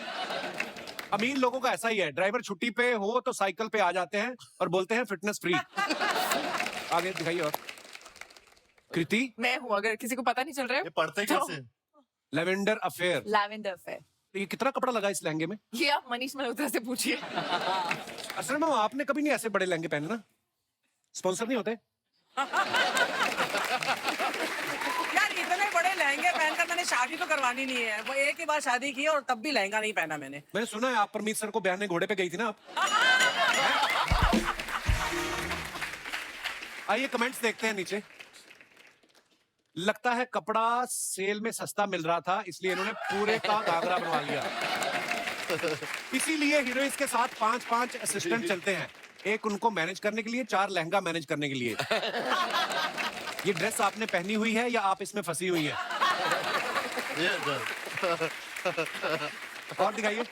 B: अमीर लोगों का ऐसा ही है, ड्राइवर छुट्टी पे हो तो साइकिल पे आ जाते हैं और बोलते हैं फिटनेस फ्री। आगे दिखाइए। और कृति,
A: मैं हूँ, अगर किसी को पता नहीं चल रहा
G: ये
A: है।
G: पढ़ते कैसे?
B: Lavender affair.
A: Lavender fair.
B: ये कितना कपड़ा लगा इस लहंगे में?
A: ये आप मनीष मल्होत्रा से पूछिए।
B: असल में आपने कभी नहीं ऐसे बड़े लहंगे पहने ना, स्पॉन्सर नहीं होते।
I: यार इतने बड़े लहंगे पहनकर मैंने शादी तो करवानी नहीं है। वो एक ही बार शादी की और तब भी लहंगा नहीं पहना मैंने।
B: मैंने सुना है आप परमीत सर को ब्याहने घोड़े पे गई थी ना आप। आइए कमेंट्स देखते हैं नीचे। लगता है कपड़ा सेल में सस्ता मिल रहा था, इसलिए इन्होंने पूरे का घाघरा बनवा लिया। इसीलिए हीरोइंस के साथ 5-5 असिस्टेंट चलते हैं, एक उनको मैनेज करने के लिए, 4 लहंगा मैनेज करने के लिए। ये ड्रेस आपने पहनी हुई है या आप इसमें फंसी हुई है? और दिखाइए,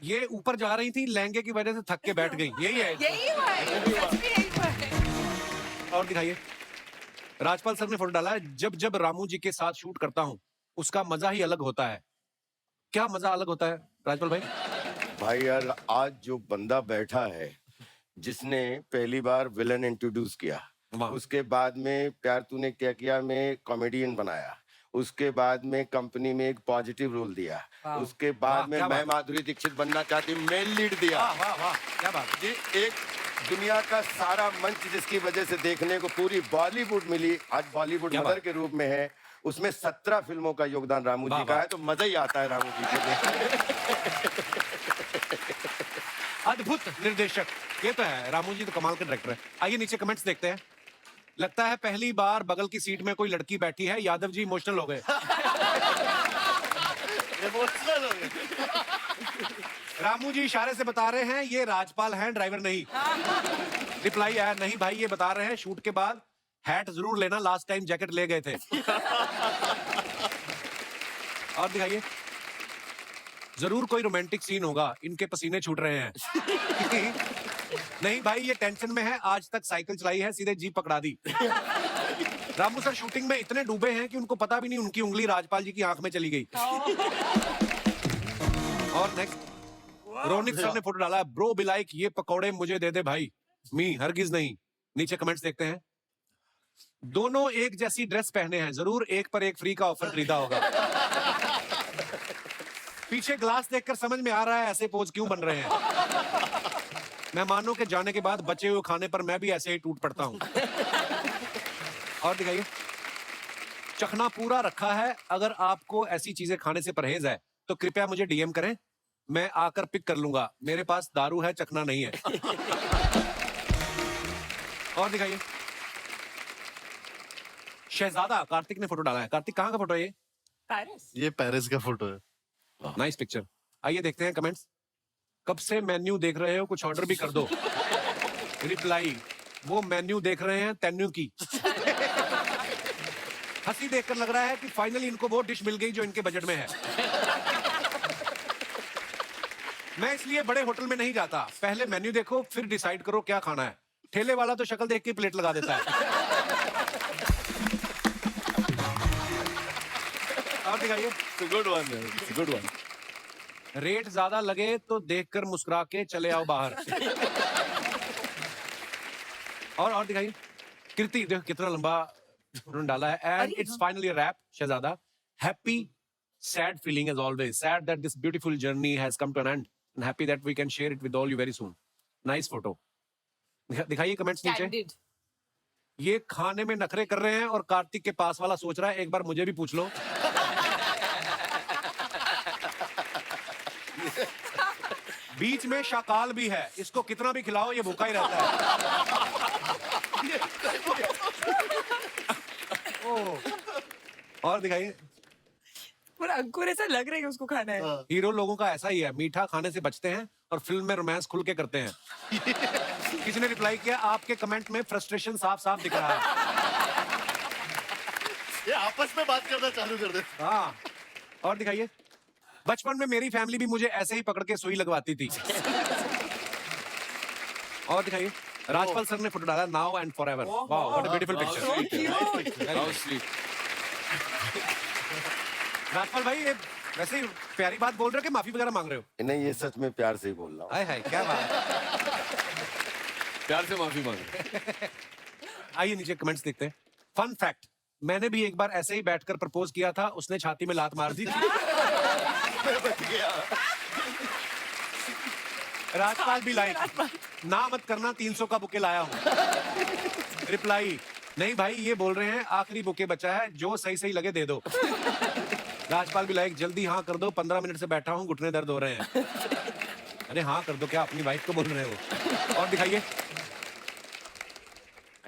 B: ये ऊपर जा रही थी, लहंगे की वजह से थक के बैठ गई, यही है।
A: यही हुआ है, सच में यही हुआ है।
B: और दिखाइए, राजपाल सर ने फोटो डाला है, जब जब रामू जी के साथ शूट करता हूँ उसका मजा ही अलग होता है। क्या मजा अलग होता है राजपाल भाई?
D: भाई यार, आज जो बंदा बैठा है जिसने पहली बार विलन इंट्रोड्यूस किया,
B: वाह।
D: उसके बाद में प्यार तूने क्या किया में कॉमेडियन बनाया, उसके बाद में कंपनी में एक पॉजिटिव रोल दिया, उसके
B: वाह,
D: बाद में
B: क्या
D: मैं
B: बात।
D: माधुरी दीक्षित बनना चाहती मेन लीड दिया।
B: वाह वाह वाह, क्या बात।
D: जी, एक दुनिया का सारा मंच जिसकी वजह से देखने को पूरी बॉलीवुड मिली, आज बॉलीवुड
B: क्या
D: मदर
B: बात।
D: के रूप में है, उसमें 17 फिल्मों का योगदान रामू
B: वाह,
D: जी का
B: वाह।
D: है, तो मजा ही आता है रामू जी को देखने।
B: अद्भुत निर्देशक, ये तो है, रामू जी तो कमाल के डायरेक्टर है। आइए नीचे कमेंट्स देखते हैं। लगता है पहली बार बगल की सीट में कोई लड़की बैठी है, यादव जी इमोशनल हो गए।
G: इमोशनल हो गए।
B: रामू जी इशारे से बता रहे हैं ये राजपाल हैं, ड्राइवर नहीं। रिप्लाई आया, नहीं भाई ये बता रहे हैं शूट के बाद हैट जरूर लेना, लास्ट टाइम जैकेट ले गए थे। और दिखाइए, जरूर कोई रोमांटिक सीन होगा, इनके पसीने छूट रहे हैं। नहीं भाई ये टेंशन में है, आज तक साइकिल चलाई है, सीधे जीप पकड़ा दी। रामू सर शूटिंग में इतने डूबे हैं कि उनको पता भी नहीं उनकी उंगली राजपाल जी की आंख में चली गई। और नेक्स्ट, रोनिक सर ने फोटो डाला है, ब्रो बी लाइक ये पकौड़े मुझे दे दे भाई, मी हरगिज नहीं। नीचे कमेंट्स देखते हैं। दोनों एक जैसी ड्रेस पहने हैं, जरूर एक पर एक फ्री का ऑफर खरीदा होगा। पीछे ग्लास देखकर समझ में आ रहा है ऐसे पोज क्यों बन रहे हैं। मेहमानों के जाने के बाद बचे हुए खाने पर मैं भी ऐसे ही टूट पड़ता हूं। और दिखाइए, चखना पूरा रखा है, अगर आपको ऐसी चीजें खाने से परहेज है तो कृपया मुझे डीएम करें, मैं आकर पिक कर लूंगा, मेरे पास दारू है, चखना नहीं है। और दिखाइए, शहजादा कार्तिक ने फोटो डाला है। कार्तिक कहाँ का फोटो है ये?
A: पेरिस।
G: ये पेरिस का फोटो है।
B: Nice picture. आइए देखते हैं कमेंट्स। कब से मेन्यू देख रहे हो, कुछ ऑर्डर भी कर दो। रिप्लाई, वो मेन्यू देख रहे हैं तेन्यू की। हंसी देखकर लग रहा है कि फाइनली इनको वो डिश मिल गई जो इनके बजट में है। मैं इसलिए बड़े होटल में नहीं जाता, पहले मेन्यू देखो फिर डिसाइड करो क्या खाना है। ठेले वाला तो शक्ल देख के प्लेट लगा देता है। और दिखाइए,
E: good one, good one.
B: Rate ज्यादा लगे तो देखकर मुस्कुरा के चले आओ बाहर। और दिखाइए, कृति देखो कितना लंबा उन्होंने डाला है। And it's finally wrap. Shehzada, happy sad feeling as always, sad that this beautiful journey has come to an end and happy that we can share it with all you very soon. Nice photo. दिखाइए comments नीचे।
A: Candid.
B: ये खाने में नखरे कर रहे हैं और कार्तिक के पास वाला सोच रहा है एक बार मुझे भी पूछ लो। बीच में शाकाल भी है, इसको कितना भी खिलाओ ये भूखा ही रहता है। और दिखाइए,
A: पूरा अंकुर ऐसा लग रहा है कि उसको खाना है।
B: हीरो लोगों का ऐसा ही है, मीठा खाने से बचते हैं और फिल्म में रोमांस खुल के करते हैं। किसी ने रिप्लाई किया, आपके कमेंट में फ्रस्ट्रेशन साफ साफ दिख रहा है।
G: ये आपस में बात करना चालू कर दे।
B: हाँ। और दिखाइए, बचपन में मेरी फैमिली भी मुझे ऐसे ही पकड़ के सुई लगवाती थी। और दिखाइए, राजपाल सर ने फोटो डाला, now and forever. Wow, what a beautiful picture. Rajpal भाई, ये वैसे ही प्यारी बात बोल रहे हो कि माफी वगैरह मांग रहे हो?
D: नहीं, ये सच में प्यार से ही बोल रहा हूँ।
B: हाय हाय, क्या बात।
E: प्यार से माफी मांगे।
B: आइए नीचे कमेंट्स देखते हैं। फन फैक्ट, मैंने भी एक बार ऐसे ही बैठकर प्रपोज किया था, उसने छाती में लात मार दी थी। राजपाल भी लाइक, ना मत करना 300 का बुके लाया हूँ। रिप्लाई, नहीं भाई ये बोल रहे हैं आखिरी बुके बचा है, जो सही सही लगे दे दो। राजपाल भी लाइक, जल्दी हाँ कर दो, 15 मिनट से बैठा हूँ, घुटने दर्द हो रहे हैं। अरे हाँ कर दो, क्या अपनी वाइफ को बोल रहे हो? और दिखाइए,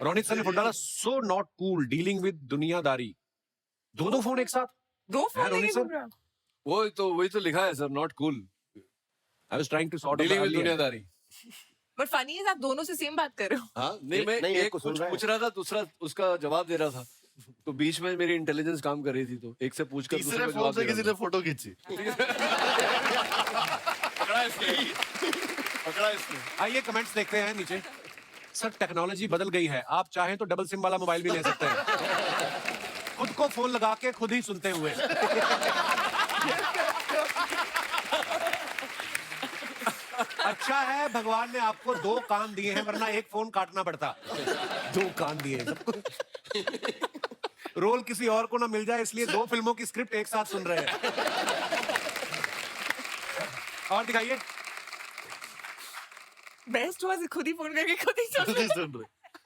B: रोनित सर ने फुट डाला, so not cool dealing with दुनियादारी। दो फोन एक साथ।
A: दो
B: है,
A: फोन
B: रोनित
A: लेके
B: सर?
A: घूम रहा है।
E: वही तो लिखा है sir, not cool
B: I was trying to sort
E: dealing with दुनियादारी।
A: बट फनी है आप दोनों से सेम बात कर रहे हो।
E: हाँ नहीं, मैं
D: नहीं, एक
E: एक
D: को सुन
E: कुछ
D: रहा है।
E: पूछ रहा था, दूसरा उसका जवाब दे रहा था, तो बीच में मेरी इंटेलिजेंस काम कर रही थी, तो एक से पूछकर दूसरे
G: तीसरे
E: को
G: फोन
E: जवाब
G: से
E: दे
G: किसी
E: रहा
G: ने फोटो खींची। पकड़ा इसने। पकड़ा इसने।
B: आइए कमेंट्स देखते हैं नीचे। सर टेक्नोलॉजी बदल गई है, आप चाहें तो डबल सिम वाला मोबाइल भी ले सकते हैं, खुद को फोन लगा के खुद ही सुनते हुए। अच्छा है भगवान ने आपको 2 कान दिए हैं, वरना एक फोन काटना पड़ता। 2 कान दिए हैं सबको। रोल किसी और को ना मिल जाए, इसलिए 2 फिल्मों की स्क्रिप्ट एक साथ सुन रहे हैं। और दिखाइए।
A: बेस्ट हुआ से खुद ही फोन करके खुद ही सुन
G: खुद ही सुन रहे।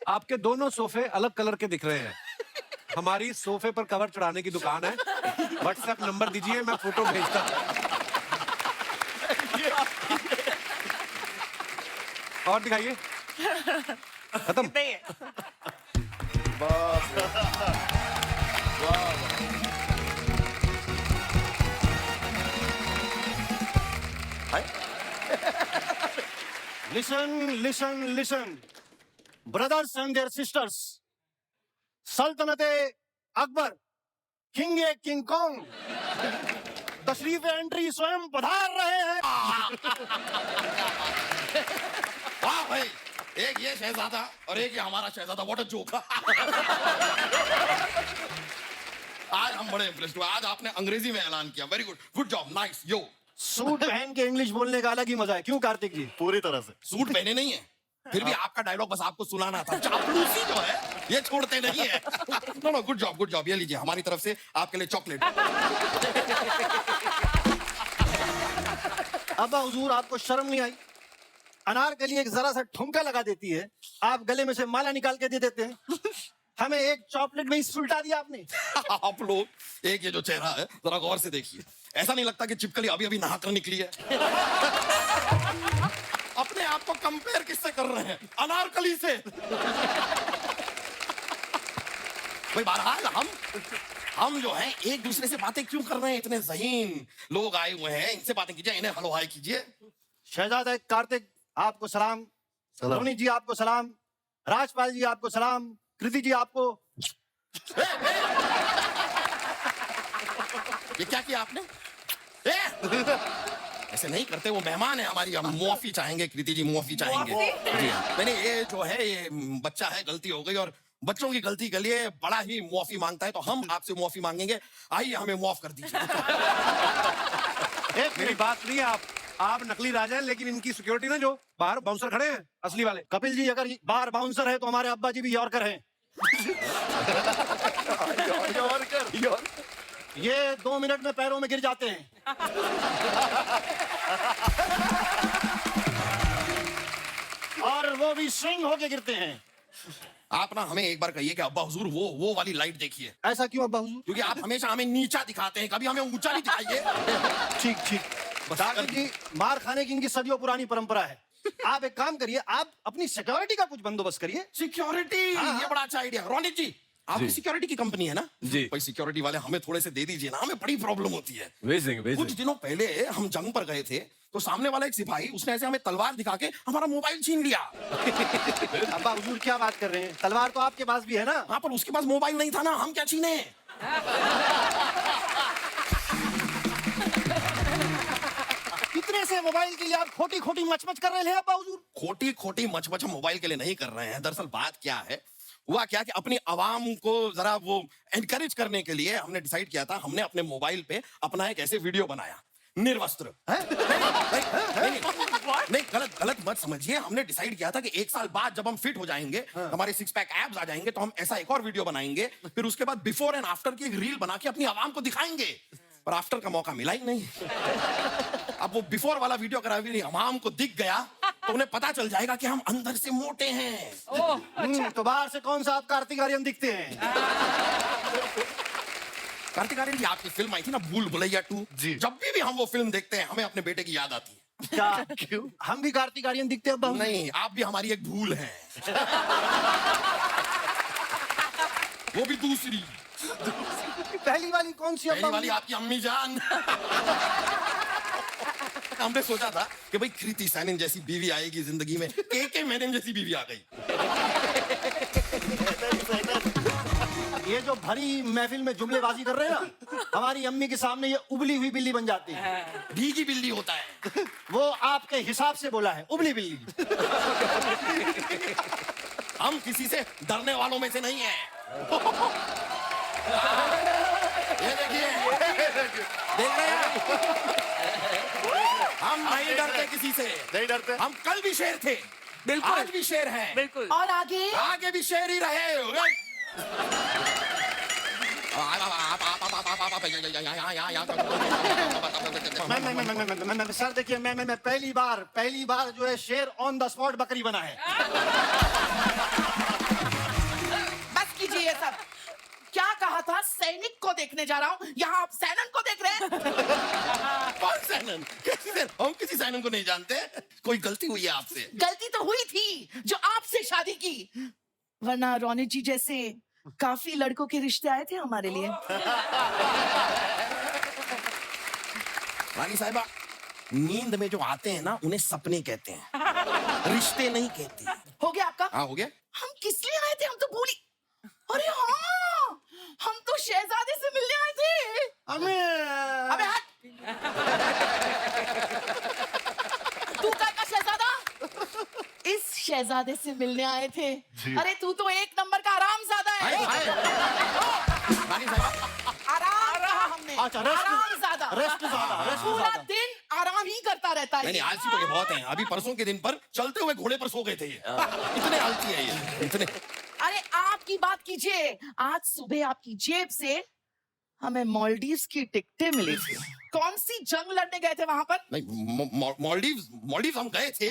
B: आपके दोनों सोफे अलग कलर के दिख रहे हैं। हमारी सोफे पर कवर चढ़ाने की दुकान है, व्हाट्सएप नंबर दीजिए, मैं फोटो भेजता हूं। और दिखाइए। खत्म।
A: नहीं है।
C: Listen, listen, listen. Brothers and their sisters. सल्तनत Akbar, king a king Kong, तशरीफ एंट्री स्वयं पधार रहे हैं।
J: वाह भाई, एक ये शहजादा और एक ये हमारा शहजादा, व्हाट अ जोक। आज हम बड़े इम्प्रेस्ड हुए, आज आपने अंग्रेजी में ऐलान किया, very good, good job, nice, yo.
C: Suit पहन के इंग्लिश बोलने का अलग ही मजा है, क्यों कार्तिक जी?
G: पूरी तरह से।
J: सूट पहने नहीं है, फिर भी आपका डायलॉग बस आपको सुनाना था। चापलूसी जो है ये छोड़ते नहीं है। No no, good job, good job. ये लीजिए हमारी तरफ से आपके लिए चॉकलेट।
C: अब्बा हुजूर, आपको शर्म नहीं आई? अनार के लिए एक जरा सा ठुमका लगा देती है, आप गले में से माला निकाल के दे देते हैं। हमें एक चॉकलेट में ही सुलटा दिया आपने।
J: आप लोग एक ये जो चेहरा है जरा गौर से देखिए, ऐसा नहीं लगता कि चिपकली अभी अभी नहा कर निकली है? अपने आप को कंपेयर किससे कर रहे हैं? अनारकली से। भाई बहरहाल हम जो हैं एक दूसरे से बातें क्यों कर रहे हैं? इतने ज़हीन लोग आए हुए हैं, इनसे बातें कीजिए, इन्हें हेलो हाय कीजिए।
C: शहजादा कार्तिक आपको सलाम, रोनी जी आपको सलाम, राजपाल जी आपको सलाम, कृति जी आपको।
J: ये क्या किया आपने? ऐसे नहीं करते, वो मेहमान है हमारी, हम मुआफी चाहेंगे। कृति जी मुआफी चाहेंगे। जी हाँ। मैंने ये जो है ये बच्चा है, गलती हो गई, और बच्चों की गलती के लिए बड़ा ही मुआफी मांगता है, तो हम आपसे मुआफी मांगेंगे। आइए हमें मुआफ कर दीजिए।
B: मेरी बात नहीं है, आप नकली राजा हैं, लेकिन इनकी सिक्योरिटी ना जो बाहर बाउंसर खड़े हैं असली वाले।
C: कपिल जी, अगर बार बाउंसर है तो हमारे अब्बा जी भी यॉर्कर हैं। ये 2 मिनट में पैरों में गिर जाते हैं। और वो भी स्विंग होके गिरते हैं।
J: आप ना हमें एक बार कहिए कि अब्बा हुजूर वो वाली लाइट देखिए।
C: ऐसा क्यों अब्बा हुजूर?
J: क्योंकि आप हमेशा हमें नीचा दिखाते हैं, कभी हमें ऊंचा नहीं दिखाइए।
C: ठीक ठीक। कार्तिक जी, मार खाने की इनकी सदियों पुरानी परंपरा है। आप एक काम करिए, आप अपनी सिक्योरिटी का कुछ बंदोबस्त करिए।
J: सिक्योरिटी, ये बड़ा अच्छा आइडिया। रोनित जी, आपकी सिक्योरिटी की कंपनी है ना?
E: जी।
J: भाई सिक्योरिटी वाले हमें थोड़े से दे दीजिए ना, हमें बड़ी प्रॉब्लम होती है।
E: भेज देंगे
J: कुछ दिनों पहले हम जंग पर गए थे, तो सामने वाला एक सिपाही, उसने ऐसे हमें तलवार दिखा के हमारा मोबाइल छीन लिया।
C: अब्बा हुजूर क्या बात कर रहे हैं? तलवार तो आपके पास भी है ना?
J: हाँ, पर उसके पास मोबाइल नहीं था ना, हम क्या छीने?
C: कितने से मोबाइल के लिए आप खोटी खोटी मचमच कर रहे हैं अब्बा हुजूर?
J: खोटी खोटी मच हम मोबाइल के लिए नहीं कर रहे हैं। दरअसल बात क्या है, हुआ क्या कि अपनी आवाम को जरा वो एनकरेज करने के लिए हमने डिसाइड किया था, हमने अपने मोबाइल पे अपना एक ऐसे वीडियो बनाया, निर्वस्त्र। नहीं, गलत मत समझिए। हमने डिसाइड किया था कि 1 साल बाद जब हम फिट हो जाएंगे, हमारे 6 पैक एब्स आ जाएंगे, तो हम ऐसा एक और वीडियो बनाएंगे, फिर उसके बाद बिफोर एंड आफ्टर की एक रील बना के अपनी आवाम को दिखाएंगे। पर आफ्टर का मौका मिला ही नहीं। अब वो बिफोर वाला वीडियो अगर अभी आवाम को दिख गया तो उन्हें पता चल जाएगा कि हम अंदर से मोटे हैं।
C: तो बाहर से कौन सा आप कार्तिक आर्यन दिखते हैं?
J: कार्तिक आर्यन जी, आपकी फिल्म आई थी ना भूल भुलैया 2
G: जी।
J: जब भी हम वो फिल्म देखते हैं हमें अपने बेटे की याद आती है।
C: क्या? क्यों? हम भी कार्तिक आर्यन दिखते हैं अब्बा हुजूर?
J: नहीं, आप भी हमारी एक भूल है। वो भी दूसरी।
C: पहली वाली कौन सी
J: पहली
C: अम्मा?
J: वाली आपकी अम्मी जान। हमने सोचा था कि भाई कृति सैनन जैसी बीवी आएगी जिंदगी में, के मेनन जैसी बीवी आ गई।
C: ये जो भरी महफिल में जुमलेबाजी कर रहे हैं ना, हमारी अम्मी के सामने ये उबली हुई बिल्ली बन जाती है।
J: भीगी बिल्ली होता है।
C: वो आपके हिसाब से बोला है, उबली बिल्ली।
J: हम किसी से डरने वालों में से नहीं है। ये देखिए, देख रहे हैं? हम नहीं डरते किसी से।
G: नहीं डरते।
J: हम कल भी शेर थे,
I: बिल्कुल।
J: आज भी शेर हैं,
I: बिल्कुल।
H: और आगे
J: आगे भी शेर ही रहे।
C: सर देखिए, मैं पहली बार जो है शेर ऑन द स्पॉट बकरी बना है।
I: बस कीजिए ये सब। क्या कहा था? सैनिक को देखने जा रहा हूँ, यहाँ आप सैनन को देख रहे हैं।
J: कौन सैनन? कैसी सैनन? हम किसी सैनन को नहीं जानते। कोई गलती हुई है आपसे।
I: गलती तो हुई थी जो आपसे शादी की, वरना रोनी जी जैसे काफी लड़कों के रिश्ते आए थे हमारे लिए।
J: रानी साहिबा, नींद में जो आते हैं ना उन्हें सपने कहते हैं, रिश्ते नहीं कहते।
I: हो गया आपका?
J: हाँ, हो गया।
I: हम किस लिए आए थे? हम तो भूली। अरे हाँ, हम तो शहजादे से मिलने आए थे। अबे हट। तू का शहजादा? इस शहजादे से मिलने आए थे। अरे तू तो एक नंबर का आरामजादा है।
J: रानी साहिबा,
I: आराम रहा हमने।
C: अच्छा, रेस्ट
I: आरामजादा। पूरा दिन आराम ही करता रहता है।
J: नहीं, आलसी तो ये बहुत हैं। अभी परसों के दिन पर चलते हुए घोड़े पर सो गए थे ये। इतने आलसी है ये, इतने।
I: अरे आपकी बात कीजिए, आज सुबह आपकी जेब से हमें मालदीव्स की टिकटें मिली थी। कौन सी जंग लड़ने गए थे वहां पर?
J: नहीं, मालदीव्स हम गए थे।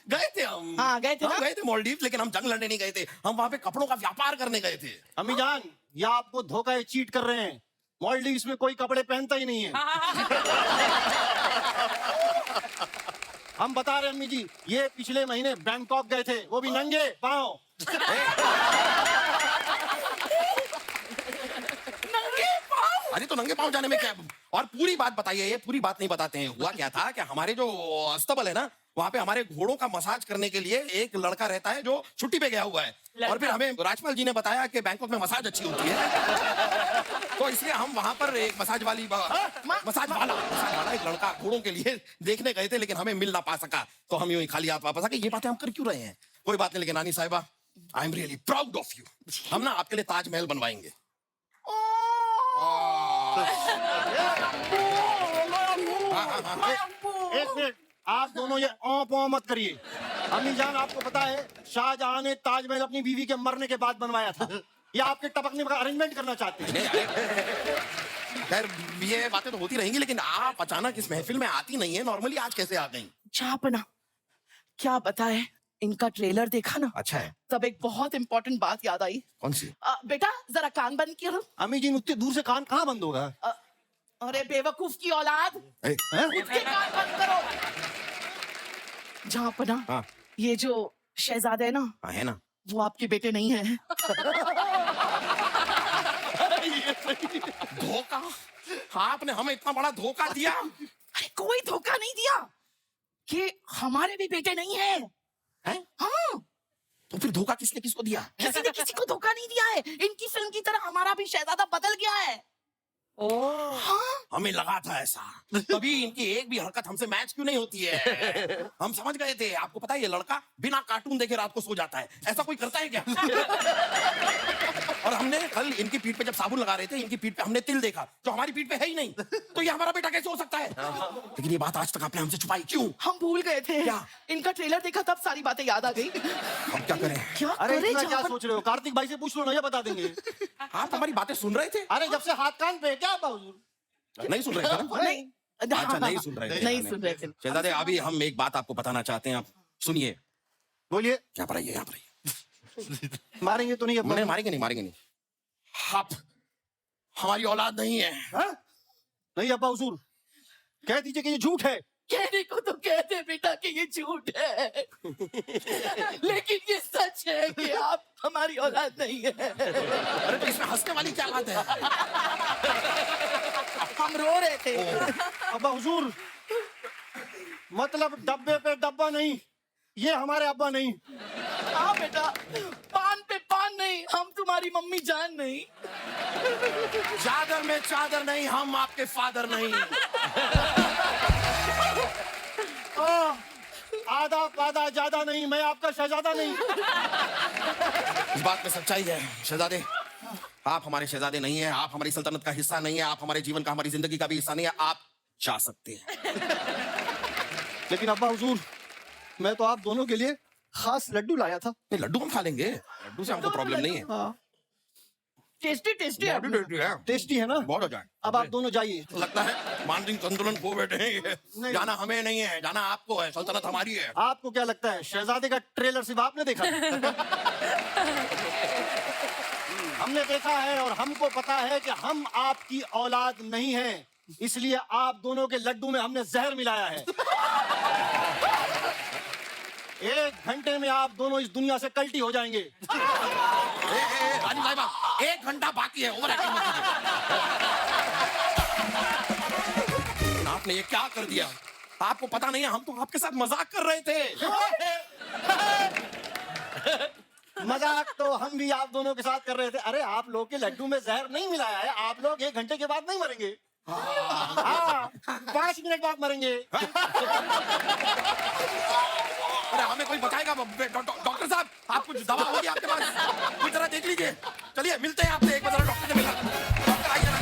J: गए थे हम।
I: हाँ, गए थे ना?
J: हम गए थे मालदीव्स, लेकिन हम जंग लड़ने नहीं गए थे। हम वहां पे कपड़ों का व्यापार करने गए थे।
C: अम्मी जान, या आपको धोखा है, चीट कर रहे हैं। मालदीव्स में कोई कपड़े पहनता ही नहीं है। हम बता रहे हैं अम्मी जी, ये पिछले महीने बैंकॉक गए थे, वो भी नंगे पाँव।
I: नंगे पाँव?
J: अरे तो नंगे पाँव जाने में क्या? और पूरी बात बताइए, ये पूरी बात नहीं बताते हैं। हुआ क्या था कि हमारे जो अस्तबल है ना, वहाँ पे हमारे घोड़ों का मसाज करने के लिए एक लड़का रहता है जो छुट्टी पे गया हुआ है। और फिर हमें राजपाल जी ने बताया कि बैंकॉक में मसाज अच्छी होती है। तो इसलिए हम वहाँ पर एक मसाज वाला एक लड़का घोड़ों के लिए देखने गए थे, लेकिन हमें मिल ना पा सका। तो हम यूं ही खाली हाथ वापस आ गए। ये बातें हम कर क्यों रहे हैं? कोई बात नहीं, लेकिन रानी साहिबा, I am really proud of you. हम ना आपके लिए ताजमहल बनवाएंगे।
C: एक मिनट, आप दोनों ये औ मत करिए। अम्मी जान, आपको पता है शाहजहां ने ताजमहल अपनी बीवी के मरने के बाद बनवाया था। ये आपके टपकने का अरेंजमेंट करना चाहते हैं?
J: खैर, ये बातें तो होती रहेंगी, लेकिन आप अचानक इस महफिल में आती नहीं है। नॉर्मली आज कैसे आ गई?
I: चापना, क्या बताए, इनका ट्रेलर देखा ना,
J: अच्छा है।
I: तब एक बहुत इंपॉर्टेंट बात याद आई।
J: कौन सी?
I: बेटा जरा कान बंद करो।
C: अम्मी जी, उतनी दूर से कान कहाँ बंद होगा?
I: अरे बेवकूफ की औलाद,
J: हैं?
I: उसके कान बंद करो। झापना,
J: हाँ।
I: ये जो शहजादे है ना,
J: हाँ, है ना।
I: वो आपके बेटे नहीं है।
J: धोखा? आपने हमें इतना बड़ा धोखा दिया?
I: अरे कोई धोखा नहीं दिया, कि हमारे भी बेटे नहीं है।
J: हैं?
I: हाँ,
J: तो फिर धोखा किसने किसको दिया?
I: किसी ने किसी को धोखा नहीं दिया है। इनकी फिल्म की तरह हमारा भी शहजादा बदल गया है। हाँ?
J: हमें लगा था ऐसा, तभी इनकी एक भी हरकत हमसे मैच क्यों नहीं होती है? हम समझ गए थे। आपको पता है ये लड़का बिना कार्टून देखे रात को सो जाता है। ऐसा कोई करता है क्या? और हमने कल इनकी पीठ पे जब साबुन लगा रहे थे, इनकी पीठ पे हमने तिल देखा, जो हमारी पीठ पे है ही नहीं। तो ये हमारा बेटा कैसे हो सकता है? लेकिन ये बात आज तक आपने हमसे छुपाई क्यों?
I: हम भूल गए थे।
J: क्या?
I: इनका ट्रेलर देखा तब सारी बातें याद आ गई।
J: हम क्या करें?
I: क्या
C: अरे
I: करे
C: इतना क्या
I: झापन?
C: सोच रहे हो? कार्तिक भाई से पूछ लो ना, ये बता देंगे।
J: आप हमारी बातें सुन रहे थे?
C: अरे जब से हाथ कान पे है, क्या बाबू?
J: नहीं सुन रहे थे ना?
I: नहीं,
J: अच्छा, नहीं सुन रहे थे।
I: नहीं सुन रहे थे।
J: शहजादे, अभी हम एक बात आपको बताना चाहते हैं, आप सुनिए।
C: बोलिए।
J: क्या पर आइए, यहाँ पर आइए।
C: मारेंगे तो नहीं अपना?
J: नहीं, मारेंगे नहीं, मारेंगे नहीं। आप हमारी औलाद नहीं है।
C: हाँ? नहीं अब्बा हुजूर, कह दीजिए कि ये झूठ है।
I: कहने को तो कहते बेटा कि ये झूठ है, लेकिन ये सच है कि आप हमारी औलाद नहीं है।
J: अरे तो इसमें हंसने वाली क्या बात है?
I: हम रो रहे थे।
C: अब्बा हुजूर, मतलब डब्बे पे डब्बा नहीं, ये हमारे अब्बा नहीं।
I: हाँ बेटा, पान पे पान नहीं, हम तुम्हारी मम्मी जान नहीं।
J: चादर में चादर नहीं, हम आपके फादर नहीं।
C: आधा पादा ज्यादा नहीं, मैं आपका शहजादा नहीं।
J: इस बात में सच्चाई है शहजादे, आप हमारे शहजादे नहीं हैं, आप हमारी सल्तनत का हिस्सा नहीं है, आप हमारे जीवन का, हमारी जिंदगी का भी हिस्सा नहीं है। आप जा सकते हैं।
C: लेकिन अब्बा हुजूर, मैं तो आप दोनों के लिए खास लड्डू लाया था।
J: नहीं, लड्डू हम खा लेंगे, लड्डू से हमको प्रॉब्लम नहीं है।
C: हाँ,
I: टेस्टी टेस्टी है।
J: टेस्टी है,
C: टेस्टी है ना?
J: बहुत हो जाए।
C: अब आप दोनों जाइए।
J: लगता है मानसिक संतुलन खो बैठे हैं ये।
C: नहीं।
J: जाना हमें नहीं है, जाना आपको है, सल्तनत हमारी है।
C: आपको क्या लगता है शहजादे का ट्रेलर सिर्फ आपने देखा? हमने देखा है और हमको पता है कि हम आपकी औलाद नहीं हैं, इसलिए आप दोनों के लड्डू में हमने जहर मिलाया है। 1 घंटे में आप दोनों इस दुनिया से कल्टी हो जाएंगे।
J: राजू साहिबा, 1 घंटा बाकी है, ओवर एक्टिंग मत कीजिए। आपने ये क्या कर दिया? आपको पता नहीं है, हम तो आपके साथ मजाक कर रहे थे।
C: मजाक तो हम भी आप दोनों के साथ कर रहे थे। अरे आप लोग के लड्डू में जहर नहीं मिलाया है, आप लोग 1 घंटे के बाद नहीं मरेंगे। हाँ, 5 मिनट बाद मरेंगे।
J: अरे हमें कोई बताएगा? डॉक्टर साहब, आप कुछ दवा होगी आपके पास? कोई जरा देख लीजिए। चलिए मिलते हैं आपसे, एक बार डॉक्टर से मिलना। डॉक्टर आइए ना।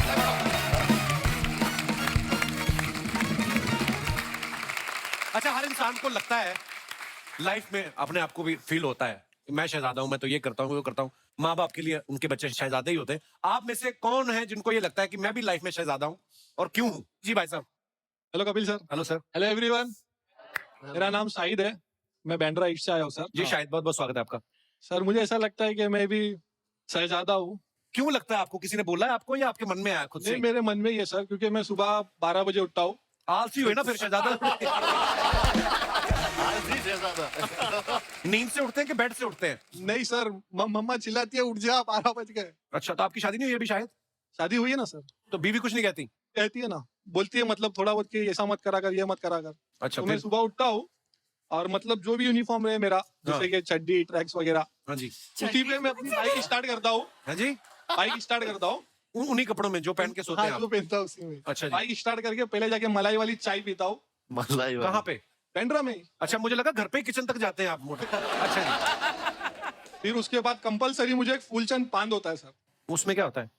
B: अच्छा, हर इंसान को लगता है लाइफ में, अपने आप को भी फील होता है मैं शहजादा हूं, मैं तो ये करता हूँ वो करता हूँ। माँ बाप के लिए उनके बच्चे शहजादे ही होते हैं। आप में से कौन है जिनको ये लगता है कि मैं भी लाइफ में शहजादा हूँ, और क्यों हूँ? जी भाई साहब।
K: Hello Kapil sir.
B: Hello sir.
K: Hello everyone, मेरा नाम शाहिद है, मैं बैंड्रा ईस्ट से आया हूँ सर।
B: जी शाहिद, बहुत बहुत स्वागत है आपका।
K: सर मुझे ऐसा लगता है कि मैं भी शहजादा हूँ।
B: क्यों लगता है आपको? किसी ने बोला है आपको या आपके मन में आया खुद से?
K: नहीं, मेरे मन में ही है सर, क्योंकि मैं सुबह 12 बजे उठता हूँ।
B: आलसी हुए ना फिर शहजादा। नींद से उठते हैं कि बेड से उठते हैं?
K: नहीं सर, मम्मा चिल्लाती है उठ जा, 12 बज गए।
B: अच्छा, तो आपकी शादी नहीं हुई अभी शायद?
K: शादी हुई है ना सर।
B: तो बीवी कुछ नहीं कहती?
K: कहती है ना, बोलती है मतलब थोड़ा बहुत कि ऐसा मत करा कर, ये मत करा कर।
B: अच्छा,
K: तो मैं सुबह उठता हूँ और मतलब जो भी यूनिफॉर्म है मेरा, जैसे कि चड्डी ट्रैक्स वगैरह,
B: हाँ जी,
K: उसी पे मैं अपनी बाइक स्टार्ट करता हूँ।
B: हाँ जी,
K: बाइक स्टार्ट करता हूँ
B: उन्हीं कपड़ों में जो पहन के सोते हैं
K: हाँ,
B: आप?
K: जो पहनता हूँ उसी में।
B: अच्छा जी।
K: बाइक स्टार्ट करके पहले जाके मलाई वाली चाय पीता हूँ।
G: मलाई वाली।
B: कहाँ पे?
K: बैंड्रा में।
B: अच्छा, मुझे लगा घर पे ही किचन तक जाते हैं आप मोटे। अच्छा जी।
K: फिर उसके बाद कंपलसरी मुझे एक फूलचंद पान होता है सर।
B: उसमें क्या होता है?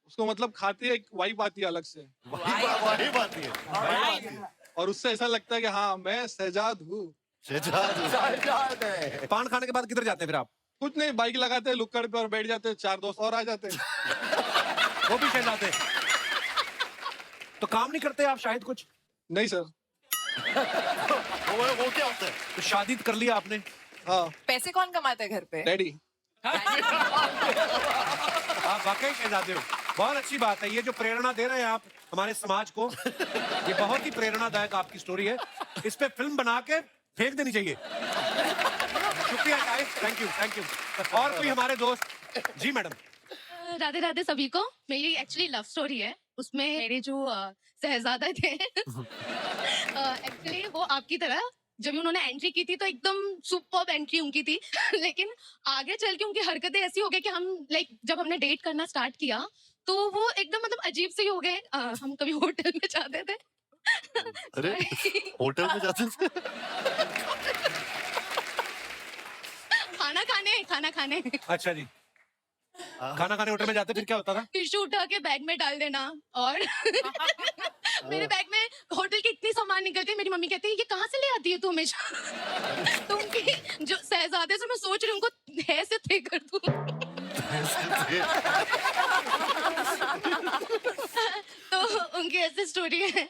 K: उसको मतलब खाते एक वाइब आती है अलग से,
G: वही बात है।
K: और उससे ऐसा लगता है कि हाँ मैं शहजाद हूँ।
G: शहजाद।
B: पान खाने के बाद किधर जाते हैं फिर आप?
K: कुछ नहीं, बाइक लगाते हैं लुक्कड़ पे और बैठ जाते हैं, 4 दोस्त और आ जाते हैं।
B: वो भी शहजादे? तो काम नहीं करते आप शायद कुछ?
K: नहीं सर।
G: वो क्या होता है?
B: तो शादी कर लिया आपने?
K: हाँ
A: पैसे कौन कमाता है घर पे?
K: डैडी।
B: आप वाकई शहजादे हो, बहुत अच्छी बात है। ये जो प्रेरणा दे रहे हैं आप हमारे समाज को, ये बहुत ही प्रेरणादायक आपकी स्टोरी है। इस पे फिल्म बना के फेंक देनी चाहिए। शुक्रिया Shahid, thank you thank you. और कोई हमारे दोस्त? जी मैडम।
L: राधे राधे सभी को। मेरी एक्चुअली लव स्टोरी है, उसमें मेरे जो शहजादा थे एक्चुअली वो आपकी तरह जब उन्होंने एंट्री की थी तो एकदम सुपर्ब एंट्री उनकी थी लेकिन आगे चल के उनकी हरकतें ऐसी हो गई कि हम जब हमने डेट करना स्टार्ट किया तो वो एकदम मतलब अजीब से ही हो गए। हम कभी होटल में जाते थे।
G: अरे होटल में जाते थे?
L: खाना खाने।
B: अच्छा जी, खाना खाने होटल में जाते फिर क्या होता था?
L: टिश्यू उठा के बैग में डाल देना और मेरे बैग में होटल के इतनी सामान निकलते, मेरी मम्मी कहती है ये कहाँ से ले आती है तू हमेशा। तो उनकी जो शहजादे से मैं सोच रही हूँ उनको है से थे कर दूं। तो उनकी ऐसी स्टोरी है।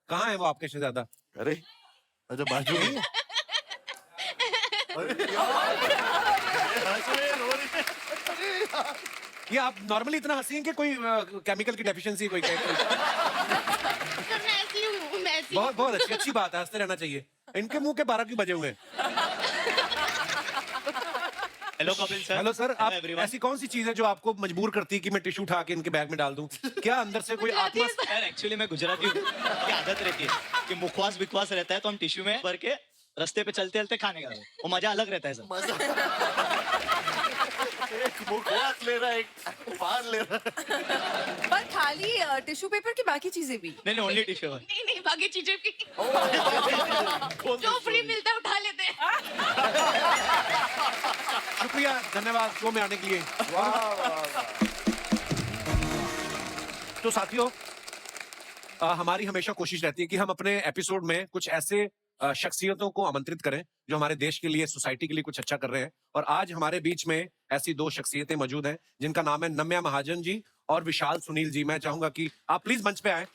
B: कहाँ है वो आपके शहजादा?
G: अरे अच्छा, बाजू में।
B: ये आप नॉर्मली इतना हंसी हैं कि कोई केमिकल की डेफिशिएंसी कोई
L: मैं ऐसी ऐसी
B: बहुत बहुत अच्छी बात है, हंसते रहना चाहिए। इनके मुंह के 12 क्यों बजे हुए?
M: Hello Kapil sir.
B: Hello sir, आप
M: everyone.
B: ऐसी कौन सी चीज है जो आपको मजबूर करती है कि मैं टिश्यू उठा के इनके बैग में डाल दूं? क्या अंदर से कोई आत्मा?
M: यार एक्चुअली मैं गुजराती हूँ, की आदत रहती है कि मुखवास बिखवास रहता है तो हम टिश्यू में भर के रास्ते पे चलते चलते खाने का, वो मजा अलग रहता है सर।
G: एक मुखवास ले रहा है, एक पान ले रहा है।
A: पर खाली टिश्यू पेपर की बाकी चीजें भी?
M: नहीं ओनली टिश्यू।
L: नहीं नहीं बाकी चीजें भी जो फ्री मिलता है उठा लेते हैं।
B: शुक्रिया, धन्यवाद शो में आने के लिए। तो साथियों, हमारी हमेशा कोशिश रहती है कि हम अपने एपिसोड में कुछ ऐसे शख्सियतों को आमंत्रित करें जो हमारे देश के लिए, सोसाइटी के लिए कुछ अच्छा कर रहे हैं। और आज हमारे बीच में ऐसी 2 शख्सियतें मौजूद हैं जिनका नाम है नम्या महाजन जी और विशाल सुनील जी। मैं चाहूंगा कि आप प्लीज मंच पे आए।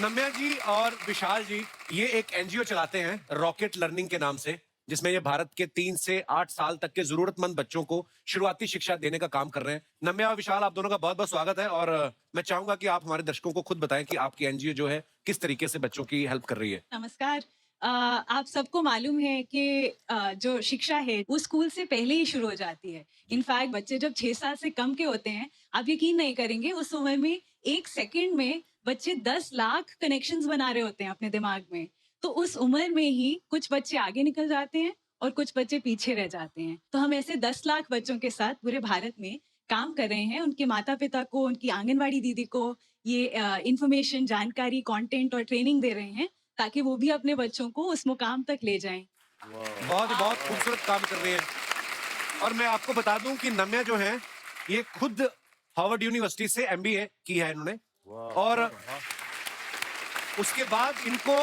B: नम्या जी और विशाल जी ये एक एनजीओ चलाते हैं रॉकेट लर्निंग के नाम से, जिसमें ये भारत के 3 से 8 साल तक के जरूरतमंद बच्चों को शुरुआती शिक्षा देने का काम कर रहे हैं। नम्या और विशाल, आप दोनों का बहुत बहुत स्वागत है। और मैं चाहूंगा कि आप हमारे दर्शकों को खुद बताएं कि आपकी एनजीओ जो है किस तरीके से बच्चों की हेल्प कर रही है।
N: नमस्कार। आप सबको मालूम है कि जो शिक्षा है वो स्कूल से पहले ही शुरू हो जाती है। इनफैक्ट बच्चे जब 6 साल से कम के होते हैं, आप यकीन नहीं करेंगे, उस उम्र में 1 सेकंड में बच्चे 10 लाख कनेक्शंस बना रहे होते हैं अपने दिमाग में। तो उस उम्र में ही कुछ बच्चे आगे निकल जाते हैं और कुछ बच्चे पीछे रह जाते हैं। तो हम ऐसे 10 लाख बच्चों के साथ पूरे भारत में काम कर रहे हैं। उनके माता पिता को, उनकी आंगनवाड़ी दीदी को ये इंफॉर्मेशन, जानकारी, कंटेंट और ट्रेनिंग दे रहे हैं ताकि वो भी अपने बच्चों को उस मुकाम तक ले जाएं।
B: बहुत खूबसूरत काम कर रहे हैं। और मैं आपको बता दूं कि नम्या जो है ये खुद हार्वर्ड यूनिवर्सिटी से एमबीए की है इन्होंने। और उसके बाद इनको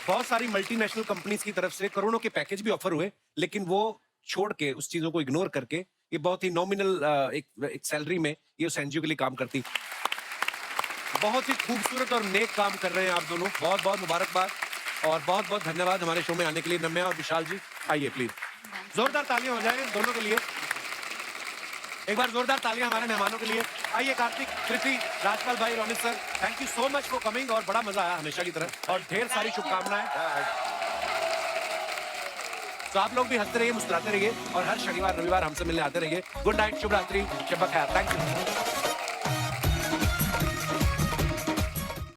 B: बहुत सारी मल्टीनेशनल कंपनीज की तरफ से करोड़ों के पैकेज भी ऑफर हुए, लेकिन वो छोड़ के, उस चीजों को इग्नोर करके ये बहुत ही नॉमिनल एक सैलरी में ये उस एनजीओ के लिए काम करती। बहुत ही खूबसूरत और नेक काम कर रहे हैं आप दोनों। बहुत बहुत मुबारकबाद और बहुत बहुत धन्यवाद हमारे शो में आने के लिए नम्या और विशाल जी। आइए प्लीज, जोरदार तालियां हो जाए दोनों के लिए। एक बार जोरदार तालियां हमारे मेहमानों के लिए। आइए कार्तिक, कृति, राजपाल भाई, Ronit sir, thank you so much for coming. और बड़ा मजा आया हमेशा की तरह और ढेर सारी शुभकामनाएं। तो आप लोग भी हंसते रहिए, मुस्कुराते रहिए और हर शनिवार रविवार हमसे मिलने आते रहिए। गुड नाइट, शुभ रात्रि, शब बखैर। Thank you.